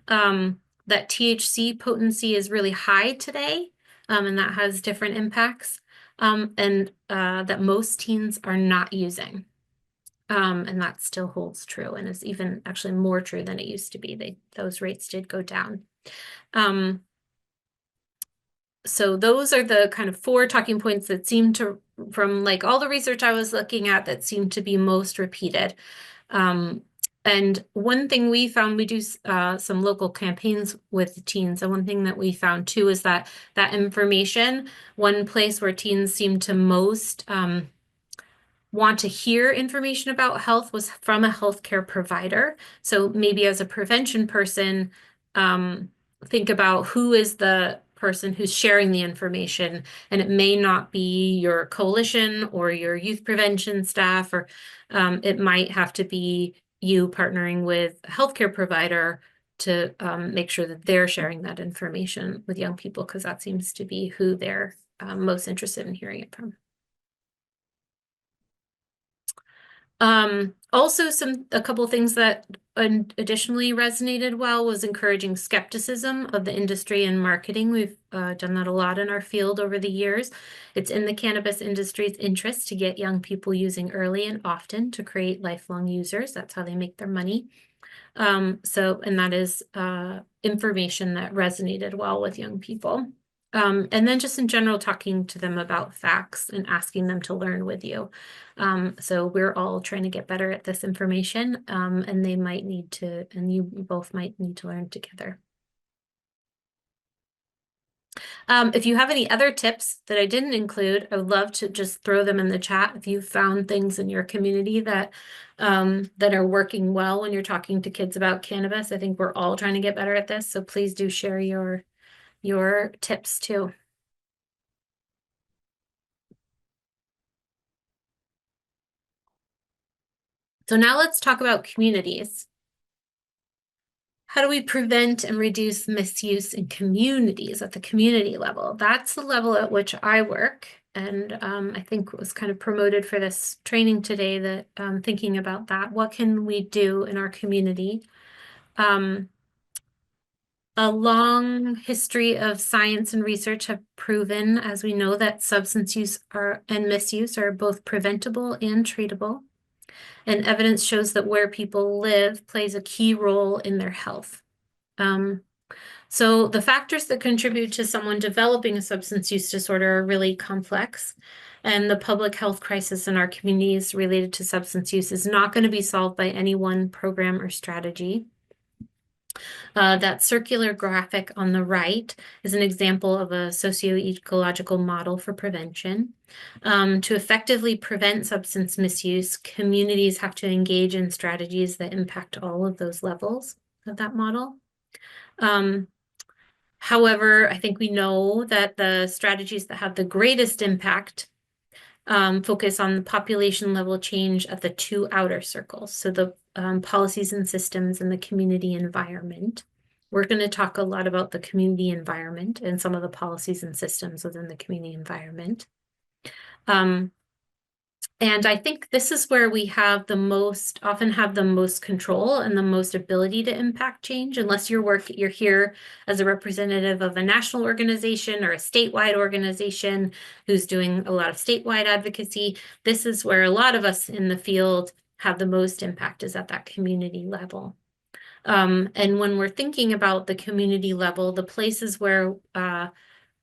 That THC potency is really high today, and that has different impacts, and that most teens are not using. And that still holds true and is even actually more true than it used to be. Those rates did go down. So those are the kind of 4 talking points that seem to, from like all the research I was looking at, that seem to be most repeated. And one thing we found, we do some local campaigns with teens, and one thing that we found too is that information, one place where teens seem to most want to hear information about health was from a healthcare provider. So maybe as a prevention person, think about who is the person who's sharing the information, and it may not be your coalition or your youth prevention staff, or it might have to be you partnering with a healthcare provider to make sure that they're sharing that information with young people, because that seems to be who they're most interested in hearing it from. Also, a couple of things that additionally resonated well was encouraging skepticism of the industry and marketing. We've done that a lot in our field over the years. It's in the cannabis industry's interest to get young people using early and often to create lifelong users. That's how they make their money. And that is information that resonated well with young people. And then just in general, talking to them about facts and asking them to learn with you. So we're all trying to get better at this information, and they might need to, and you both might need to learn together. If you have any other tips that I didn't include, I would love to just throw them in the chat if you found things in your community that that are working well when you're talking to kids about cannabis. I think we're all trying to get better at this, so please do share your tips too. So now let's talk about communities. How do we prevent and reduce misuse in communities at the community level? That's the level at which I work. And I think was kind of promoted for this training today that thinking about that. What can we do in our community? A long history of science and research have proven, as we know, that substance use and misuse are both preventable and treatable. And evidence shows that where people live plays a key role in their health. So the factors that contribute to someone developing a substance use disorder are really complex, and the public health crisis in our communities related to substance use is not going to be solved by any one program or strategy. That circular graphic on the right is an example of a socio-ecological model for prevention. To effectively prevent substance misuse, communities have to engage in strategies that impact all of those levels of that model. However, I think we know that the strategies that have the greatest impact focus on the population level change at the two outer circles, so the policies and systems and the community environment. We're going to talk a lot about the community environment and some of the policies and systems within the community environment. And I think this is where we have often have the most control and the most ability to impact change, unless you're here as a representative of a national organization or a statewide organization who's doing a lot of statewide advocacy. This is where a lot of us in the field have the most impact, is at that community level. And when we're thinking about the community level, the places where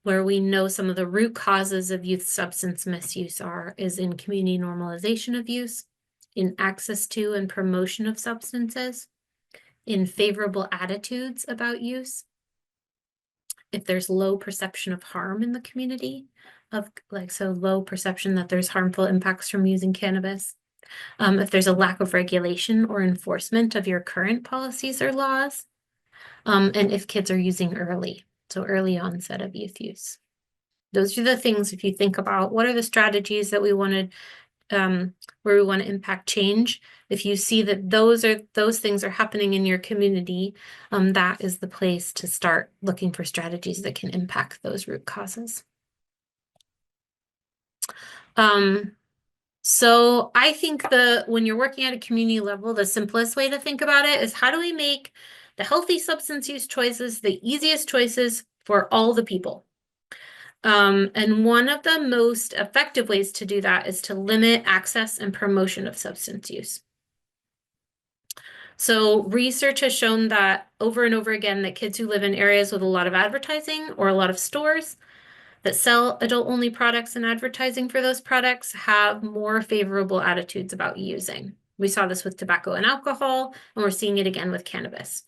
we know some of the root causes of youth substance misuse is in community normalization of use, in access to and promotion of substances, in favorable attitudes about use, if there's low perception of harm in the community, so low perception that there's harmful impacts from using cannabis, if there's a lack of regulation or enforcement of your current policies or laws, and if kids are using early, so early onset of youth use. Those are the things, if you think about what are the strategies that we wanted, where we want to impact change. If you see that those things are happening in your community, that is the place to start looking for strategies that can impact those root causes. So I think when you're working at a community level, the simplest way to think about it is, how do we make the healthy substance use choices the easiest choices for all the people? And one of the most effective ways to do that is to limit access and promotion of substance use. So research has shown that over and over again that kids who live in areas with a lot of advertising or a lot of stores that sell adult-only products and advertising for those products have more favorable attitudes about using. We saw this with tobacco and alcohol, and we're seeing it again with cannabis.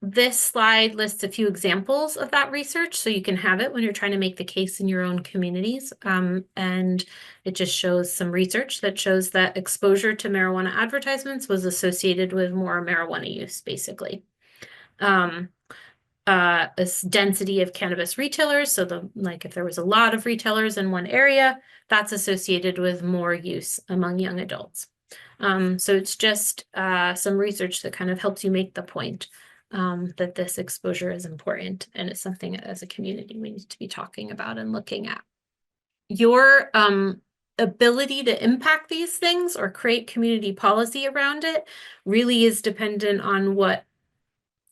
This slide lists a few examples of that research, so you can have it when you're trying to make the case in your own communities. And it just shows some research that shows that exposure to marijuana advertisements was associated with more marijuana use, basically. A density of cannabis retailers, so if there was a lot of retailers in one area, that's associated with more use among young adults. So it's just some research that kind of helps you make the point that this exposure is important, and it's something as a community we need to be talking about and looking at. Your ability to impact these things or create community policy around it really is dependent on what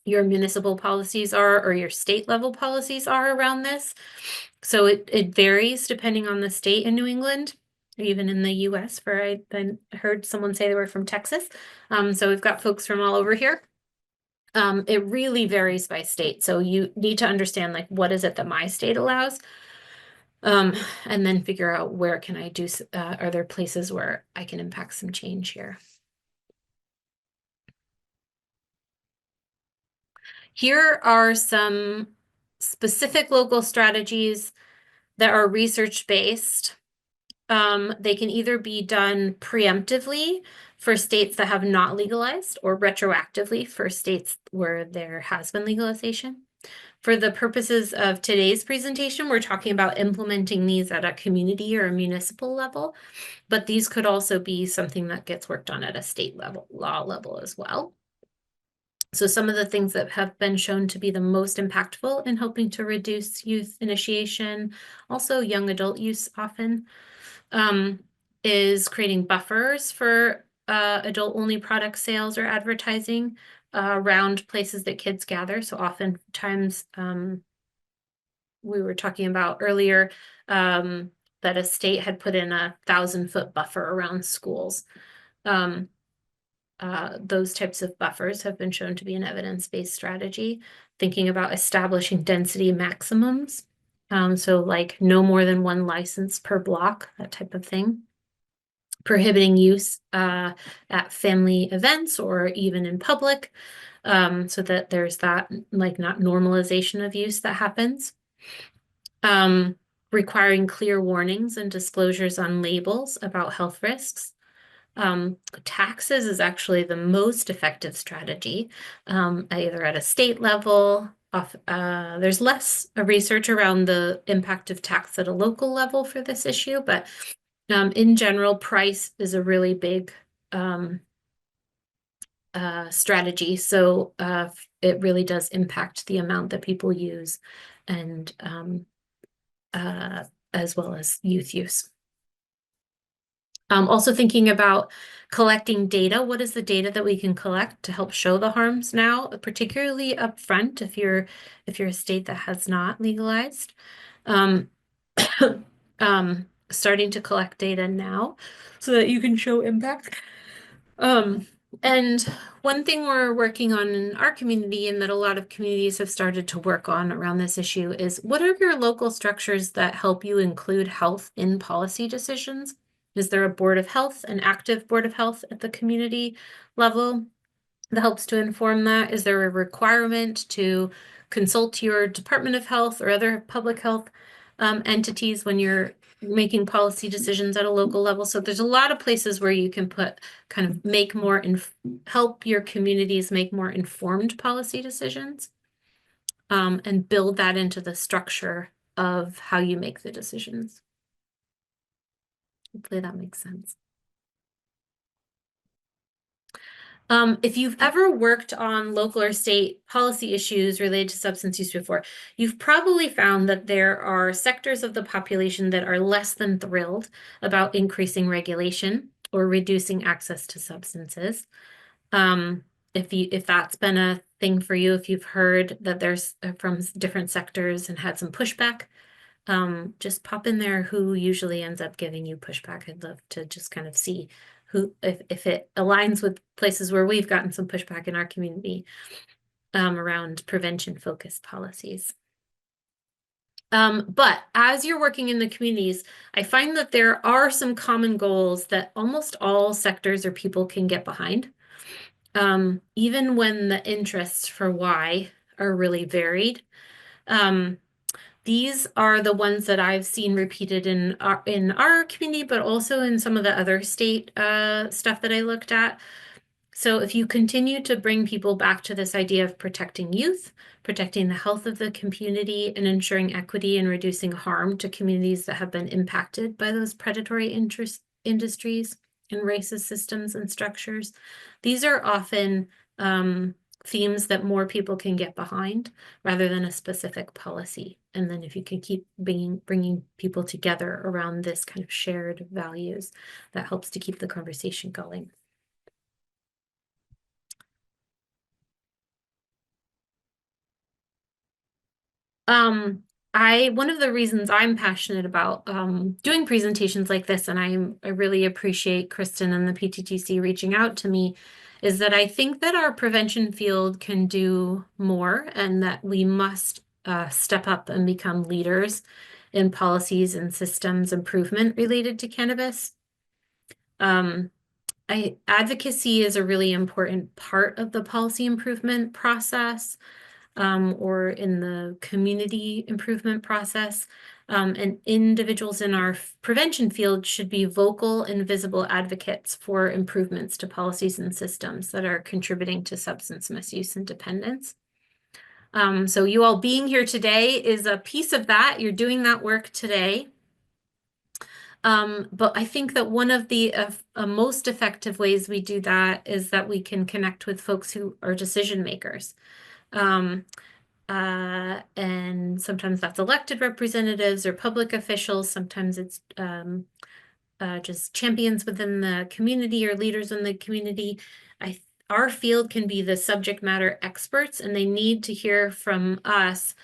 your municipal policies are or your state level policies are around this. So it varies depending on the state in New England, even in the US, I heard someone say they were from Texas. So we've got folks from all over here. It really varies by state. So you need to understand, what is it that my state allows? And then figure out where can I do, are there places where I can impact some change here? Here are some specific local strategies that are research-based. They can either be done preemptively for states that have not legalized or retroactively for states where there has been legalization. For the purposes of today's presentation, we're talking about implementing these at a community or a municipal level, but these could also be something that gets worked on at a state level, law level as well. So some of the things that have been shown to be the most impactful in helping to reduce youth initiation, also young adult use often, is creating buffers for adult-only product sales or advertising around places that kids gather. So oftentimes, we were talking about earlier that a state had put in 1,000-foot buffer around schools. Those types of buffers have been shown to be an evidence-based strategy, thinking about establishing density maximums. So like no more than 1 license per block, that type of thing. Prohibiting use at family events or even in public, so that there's that like not normalization of use that happens. Requiring clear warnings and disclosures on labels about health risks. Taxes is actually the most effective strategy, either at a state level. There's less research around the impact of tax at a local level for this issue, but in general, price is a really big strategy. So it really does impact the amount that people use, and as well as youth use. Also thinking about collecting data. What is the data that we can collect to help show the harms now, particularly upfront if you're a state that has not legalized? Starting to collect data now so that you can show impact. And one thing we're working on in our community, and that a lot of communities have started to work on around this issue, is what are your local structures that help you include health in policy decisions? Is there a board of health, an active board of health at the community level that helps to inform that? Is there a requirement to consult your Department of Health or other public health entities when you're making policy decisions at a local level? So there's a lot of places where you can put kind of help your communities make more informed policy decisions, and build that into the structure of how you make the decisions. Hopefully that makes sense. If you've ever worked on local or state policy issues related to substance use before, you've probably found that there are sectors of the population that are less than thrilled about increasing regulation or reducing access to substances. If that's been a thing for you, if you've heard that there's from different sectors and had some pushback, just pop in there who usually ends up giving you pushback. I'd love to just kind of see who, if it aligns with places where we've gotten some pushback in our community around prevention-focused policies. But as you're working in the communities, I find that there are some common goals that almost all sectors or people can get behind, even when the interests for why are really varied. These are the ones that I've seen repeated in our community, but also in some of the other state stuff that I looked at. So if you continue to bring people back to this idea of protecting youth, protecting the health of the community, and ensuring equity and reducing harm to communities that have been impacted by those predatory industries and racist systems and structures, these are often themes that more people can get behind rather than a specific policy. And then if you can keep bringing people together around this kind of shared values, that helps to keep the conversation going. One of the reasons I'm passionate about doing presentations like this, and I really appreciate Kristen and the PTTC reaching out to me, is that I think that our prevention field can do more, and that we must step up and become leaders in policies and systems improvement related to cannabis. Advocacy is a really important part of the policy improvement process. or in the community improvement process. And individuals in our prevention field should be vocal and visible advocates for improvements to policies and systems that are contributing to substance misuse and dependence. So you all being here today is a piece of that. You're doing that work today. But I think that one of the most effective ways we do that is that we can connect with folks who are decision makers. And sometimes that's elected representatives or public officials. Sometimes it's just champions within the community or leaders in the community. Our field can be the subject matter experts, and they need to hear from us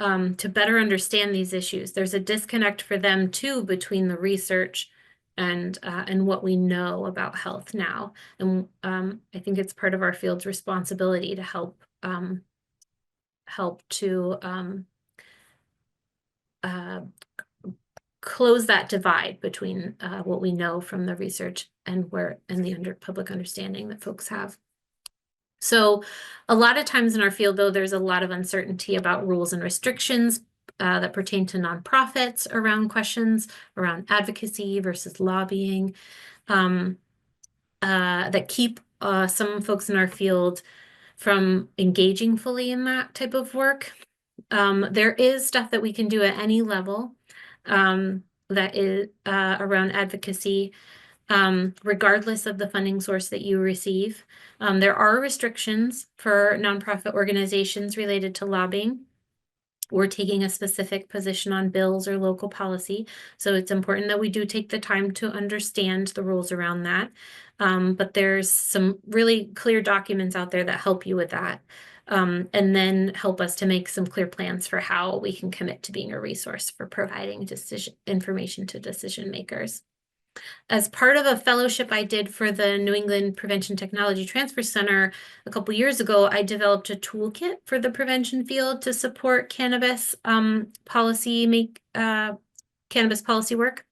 to better understand these issues. There's a disconnect for them too between the research and what we know about health now. And I think it's part of our field's responsibility to help to close that divide between what we know from the research and the public understanding that folks have. So a lot of times in our field, though, there's a lot of uncertainty about rules and restrictions that pertain to nonprofits around questions around advocacy versus lobbying that keep some folks in our field from engaging fully in that type of work. There is stuff that we can do at any level that is around advocacy, regardless of the funding source that you receive. There are restrictions for nonprofit organizations related to lobbying or taking a specific position on bills or local policy. So it's important that we do take the time to understand the rules around that. But there's some really clear documents out there that help you with that. And then help us to make some clear plans for how we can commit to being a resource for providing information to decision makers. As part of a fellowship I did for the New England Prevention Technology Transfer Center a couple years ago, I developed a toolkit for the prevention field to support cannabis policy work.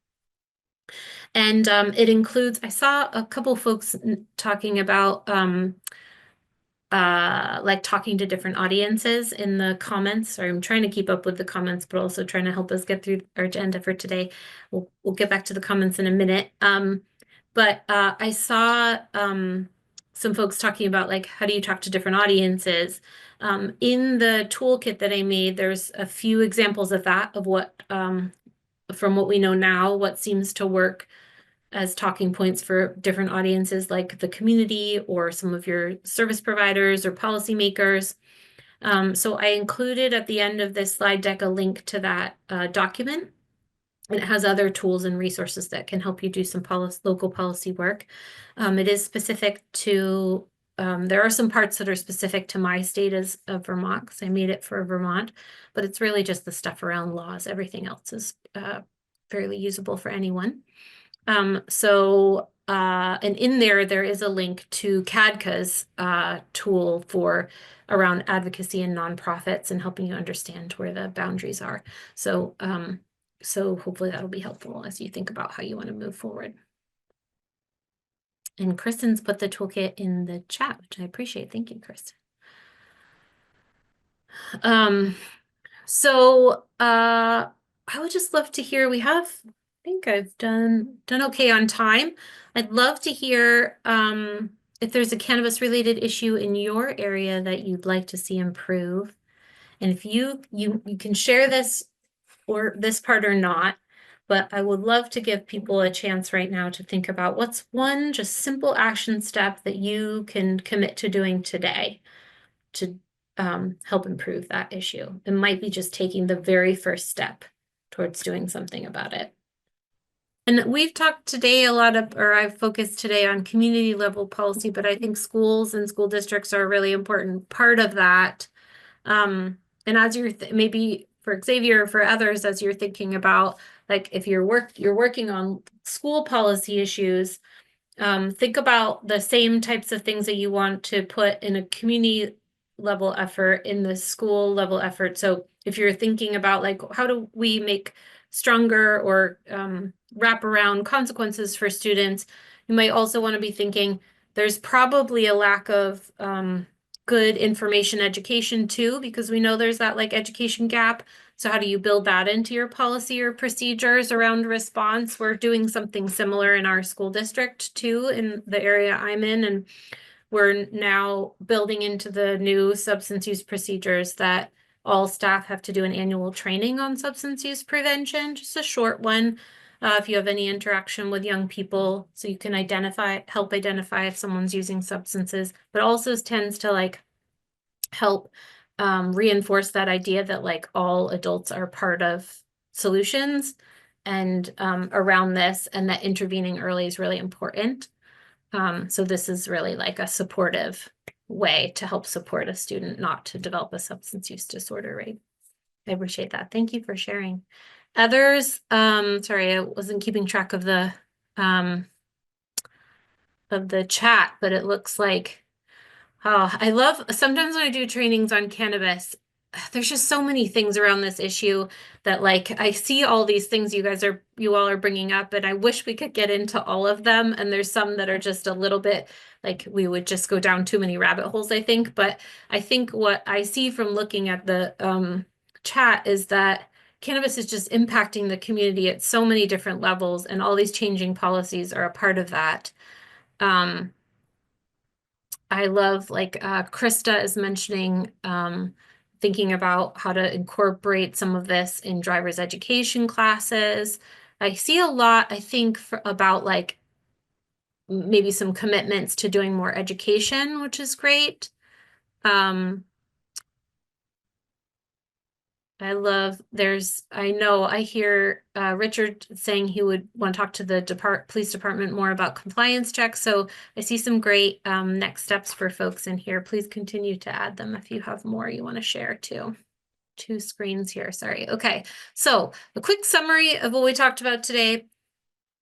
And it includes, I saw a couple folks talking about like talking to different audiences in the comments. Sorry, I'm trying to keep up with the comments, but also trying to help us get through our agenda for today. We'll get back to the comments in a minute. But I saw some folks talking about like, how do you talk to different audiences? In the toolkit that I made, there's a few examples of that, of what, from what we know now, what seems to work as talking points for different audiences like the community or some of your service providers or policymakers. So I included at the end of this slide deck a link to that document. And it has other tools and resources that can help you do some local policy work. It is specific to, there are some parts that are specific to my state of Vermont, because I made it for Vermont, but it's really just the stuff around laws. Everything else is fairly usable for anyone. And in there is a link to CADCA's tool for around advocacy and nonprofits and helping you understand where the boundaries are. So hopefully that'll be helpful as you think about how you want to move forward. And Kristen's put the toolkit in the chat, which I appreciate. Thank you, Kristen. I would just love to hear, I think I've done okay on time. I'd love to hear if there's a cannabis related issue in your area that you'd like to see improve. And if you can share this or this part or not, but I would love to give people a chance right now to think about what's one just simple action step that you can commit to doing today to help improve that issue. It might be just taking the very first step towards doing something about it. And we've talked today I've focused today on community level policy, but I think schools and school districts are a really important part of that. And as you're maybe for Xavier or for others, as you're thinking about, like, if you're working on school policy issues, think about the same types of things that you want to put in a community level effort in the school level effort. So if you're thinking about like, how do we make stronger or wrap around consequences for students, you might also want to be thinking there's probably a lack of good information education too, because we know there's that like education gap. So how do you build that into your policy or procedures around response? We're doing something similar in our school district too, in the area I'm in, and we're now building into the new substance use procedures that all staff have to do an annual training on substance use prevention, just a short one. If you have any interaction with young people, so you can help identify if someone's using substances, but also tends to like help reinforce that idea that like all adults are part of solutions and around this, and that intervening early is really important. So this is really like a supportive way to help support a student not to develop a substance use disorder, right? I appreciate that. Thank you for sharing. Others, sorry, I wasn't keeping track of the chat, but it looks like, oh, I love, sometimes when I do trainings on cannabis, there's just so many things around this issue that like, I see all these things you all are bringing up, and I wish we could get into all of them. And there's some that are just a little bit like, we would just go down too many rabbit holes, I think. But I think what I see from looking at the chat is that cannabis is just impacting the community at so many different levels, and all these changing policies are a part of that. I love like Krista is mentioning thinking about how to incorporate some of this in driver's education classes. I see a lot, I think, about like maybe some commitments to doing more education, which is great. I hear Richard saying he would want to talk to the police department more about compliance checks. So I see some great next steps for folks in here. Please continue to add them if you have more you want to share too. Two screens here, sorry. Okay, so a quick summary of what we talked about today.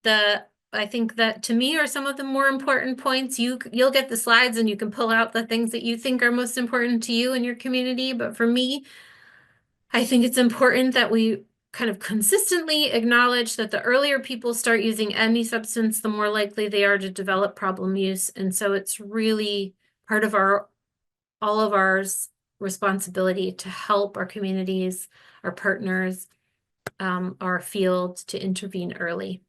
I think that to me are some of the more important points. You'll get the slides and you can pull out the things that you think are most important to you and your community. But for me, I think it's important that we kind of consistently acknowledge that the earlier people start using any substance, the more likely they are to develop problem use. And so it's really part of all of our responsibility to help our communities, our partners, our field to intervene early.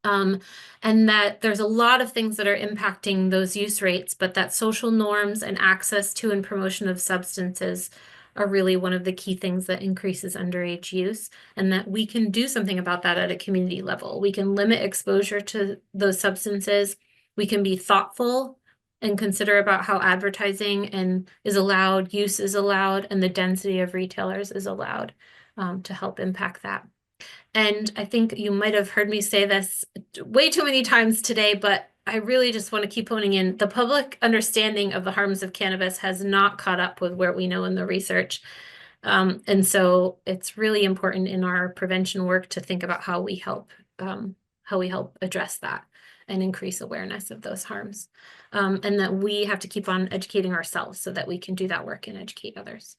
And that there's a lot of things that are impacting those use rates, but that social norms and access to and promotion of substances are really one of the key things that increases underage use, and that we can do something about that at a community level. We can limit exposure to those substances. We can be thoughtful and consider about how advertising is allowed, use is allowed, and the density of retailers is allowed to help impact that. And I think you might have heard me say this way too many times today, but I really just want to keep honing in. The public understanding of the harms of cannabis has not caught up with where we know in the research. And so it's really important in our prevention work to think about how we help address that and increase awareness of those harms. And that we have to keep on educating ourselves so that we can do that work and educate others.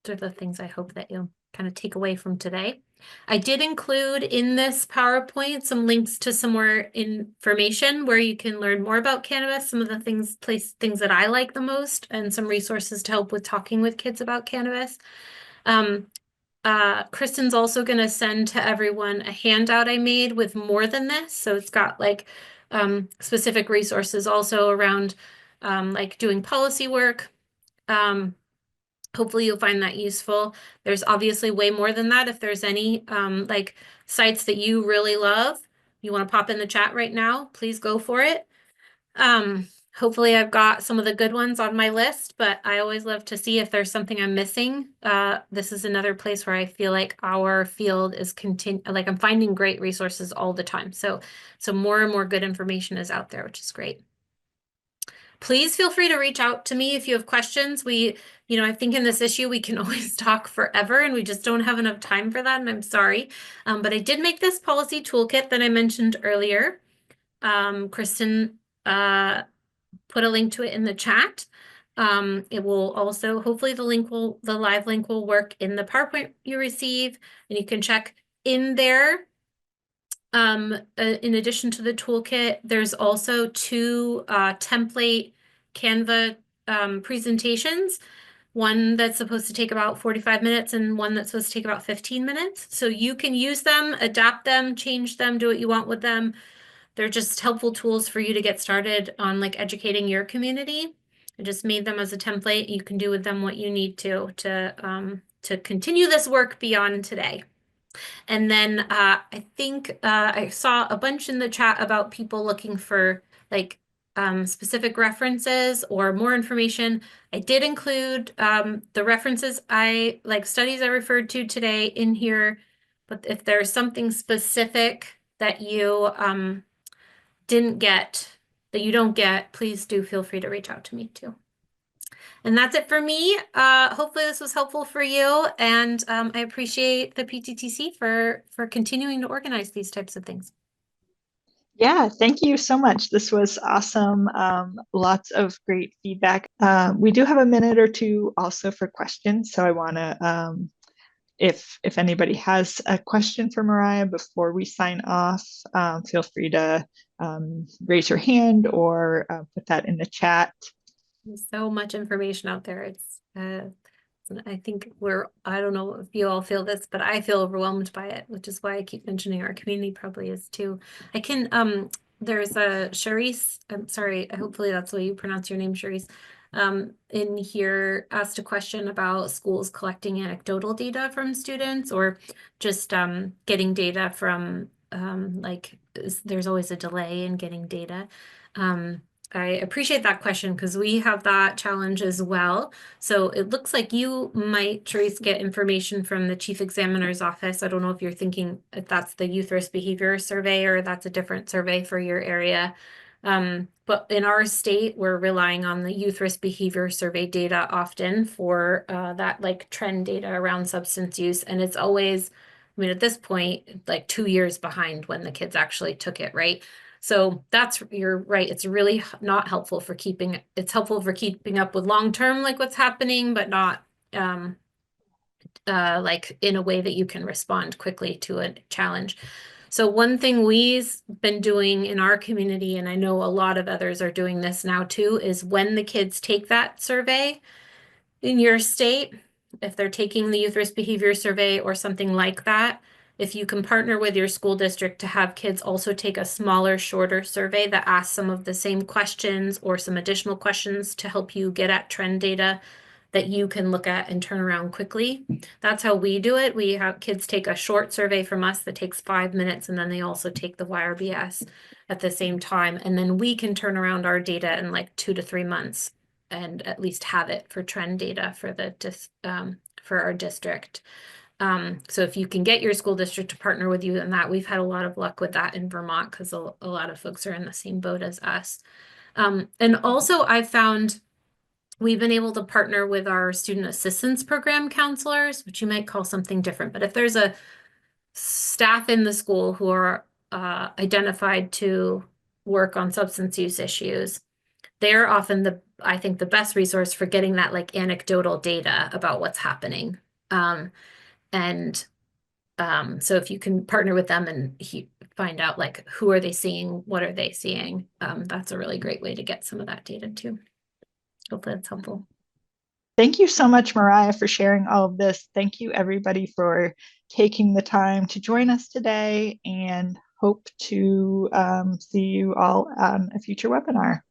Those are the things I hope that you'll kind of take away from today. I did include in this PowerPoint some links to some more information where you can learn more about cannabis, some of the things that I like the most, and some resources to help with talking with kids about cannabis. Kristen's also going to send to everyone a handout I made with more than this. So it's got like specific resources also around like doing policy work. Hopefully you'll find that useful. There's obviously way more than that. If there's any like sites that you really love, you want to pop in the chat right now, please go for it. Hopefully I've got some of the good ones on my list, but I always love to see if there's something I'm missing. This is another place where I feel like our field is like I'm finding great resources all the time. So more and more good information is out there, which is great. Please feel free to reach out to me if you have questions. I think in this issue, we can always talk forever and we just don't have enough time for that. And I'm sorry. But I did make this policy toolkit that I mentioned earlier. Kristen put a link to it in the chat. It will also, hopefully the live link will work in the PowerPoint you receive, and you can check in there. In addition to the toolkit, there's also two template Canva presentations. One that's supposed to take about 45 minutes and one that's supposed to take about 15 minutes. So you can use them, adapt them, change them, do what you want with them. They're just helpful tools for you to get started on like educating your community. I just made them as a template. You can do with them what you need to continue this work beyond today. And then I think I saw a bunch in the chat about people looking for like specific references or more information. I did include the references studies I referred to today in here. But if there's something specific that you didn't get, that you don't get, please do feel free to reach out to me too. And that's it for me. Hopefully this was helpful for you. And I appreciate the PTTC for continuing to organize these types of things. Yeah, thank you so much. This was awesome. Lots of great feedback. We do have a minute or two also for questions. So I want to, if anybody has a question for Mariah before we sign off, feel free to raise your hand or put that in the chat. There's so much information out there. It's I think I don't know if you all feel this, but I feel overwhelmed by it, which is why I keep mentioning our community probably is too. I can, there's a Charisse, I'm sorry, hopefully that's the way you pronounce your name, Charisse, in here asked a question about schools collecting anecdotal data from students or just getting data from there's always a delay in getting data. I appreciate that question because we have that challenge as well. So it looks like you might, Therese, get information from the chief examiner's office. I don't know if you're thinking if that's the youth risk behavior survey or that's a different survey for your area. But in our state, we're relying on the youth risk behavior survey data often for that like trend data around substance use. And it's always, I mean, at this point, like 2 years behind when the kids actually took it, right? So you're right. It's really not helpful for it's helpful for keeping up with long-term, like what's happening, but not like in a way that you can respond quickly to a challenge. So one thing we've been doing in our community, and I know a lot of others are doing this now too, is when the kids take that survey in your state, if they're taking the youth risk behavior survey or something like that, if you can partner with your school district to have kids also take a smaller, shorter survey that asks some of the same questions or some additional questions to help you get at trend data that you can look at and turn around quickly. That's how we do it. We have kids take a short survey from us that takes 5 minutes, and then they also take the YRBS at the same time. And then we can turn around our data in like 2 to 3 months and at least have it for trend data for for our district. So if you can get your school district to partner with you in that, we've had a lot of luck with that in Vermont because a lot of folks are in the same boat as us. And also I've found we've been able to partner with our student assistance program counselors, which you might call something different. But if there's a staff in the school who are identified to work on substance use issues, they're often I think the best resource for getting that like anecdotal data about what's happening. So if you can partner with them and find out like who are they seeing, what are they seeing, that's a really great way to get some of that data too. Hopefully that's helpful. Thank you so much, Mariah, for sharing all of this. Thank you, everybody, for taking the time to join us today, and hope to see you all on a future webinar.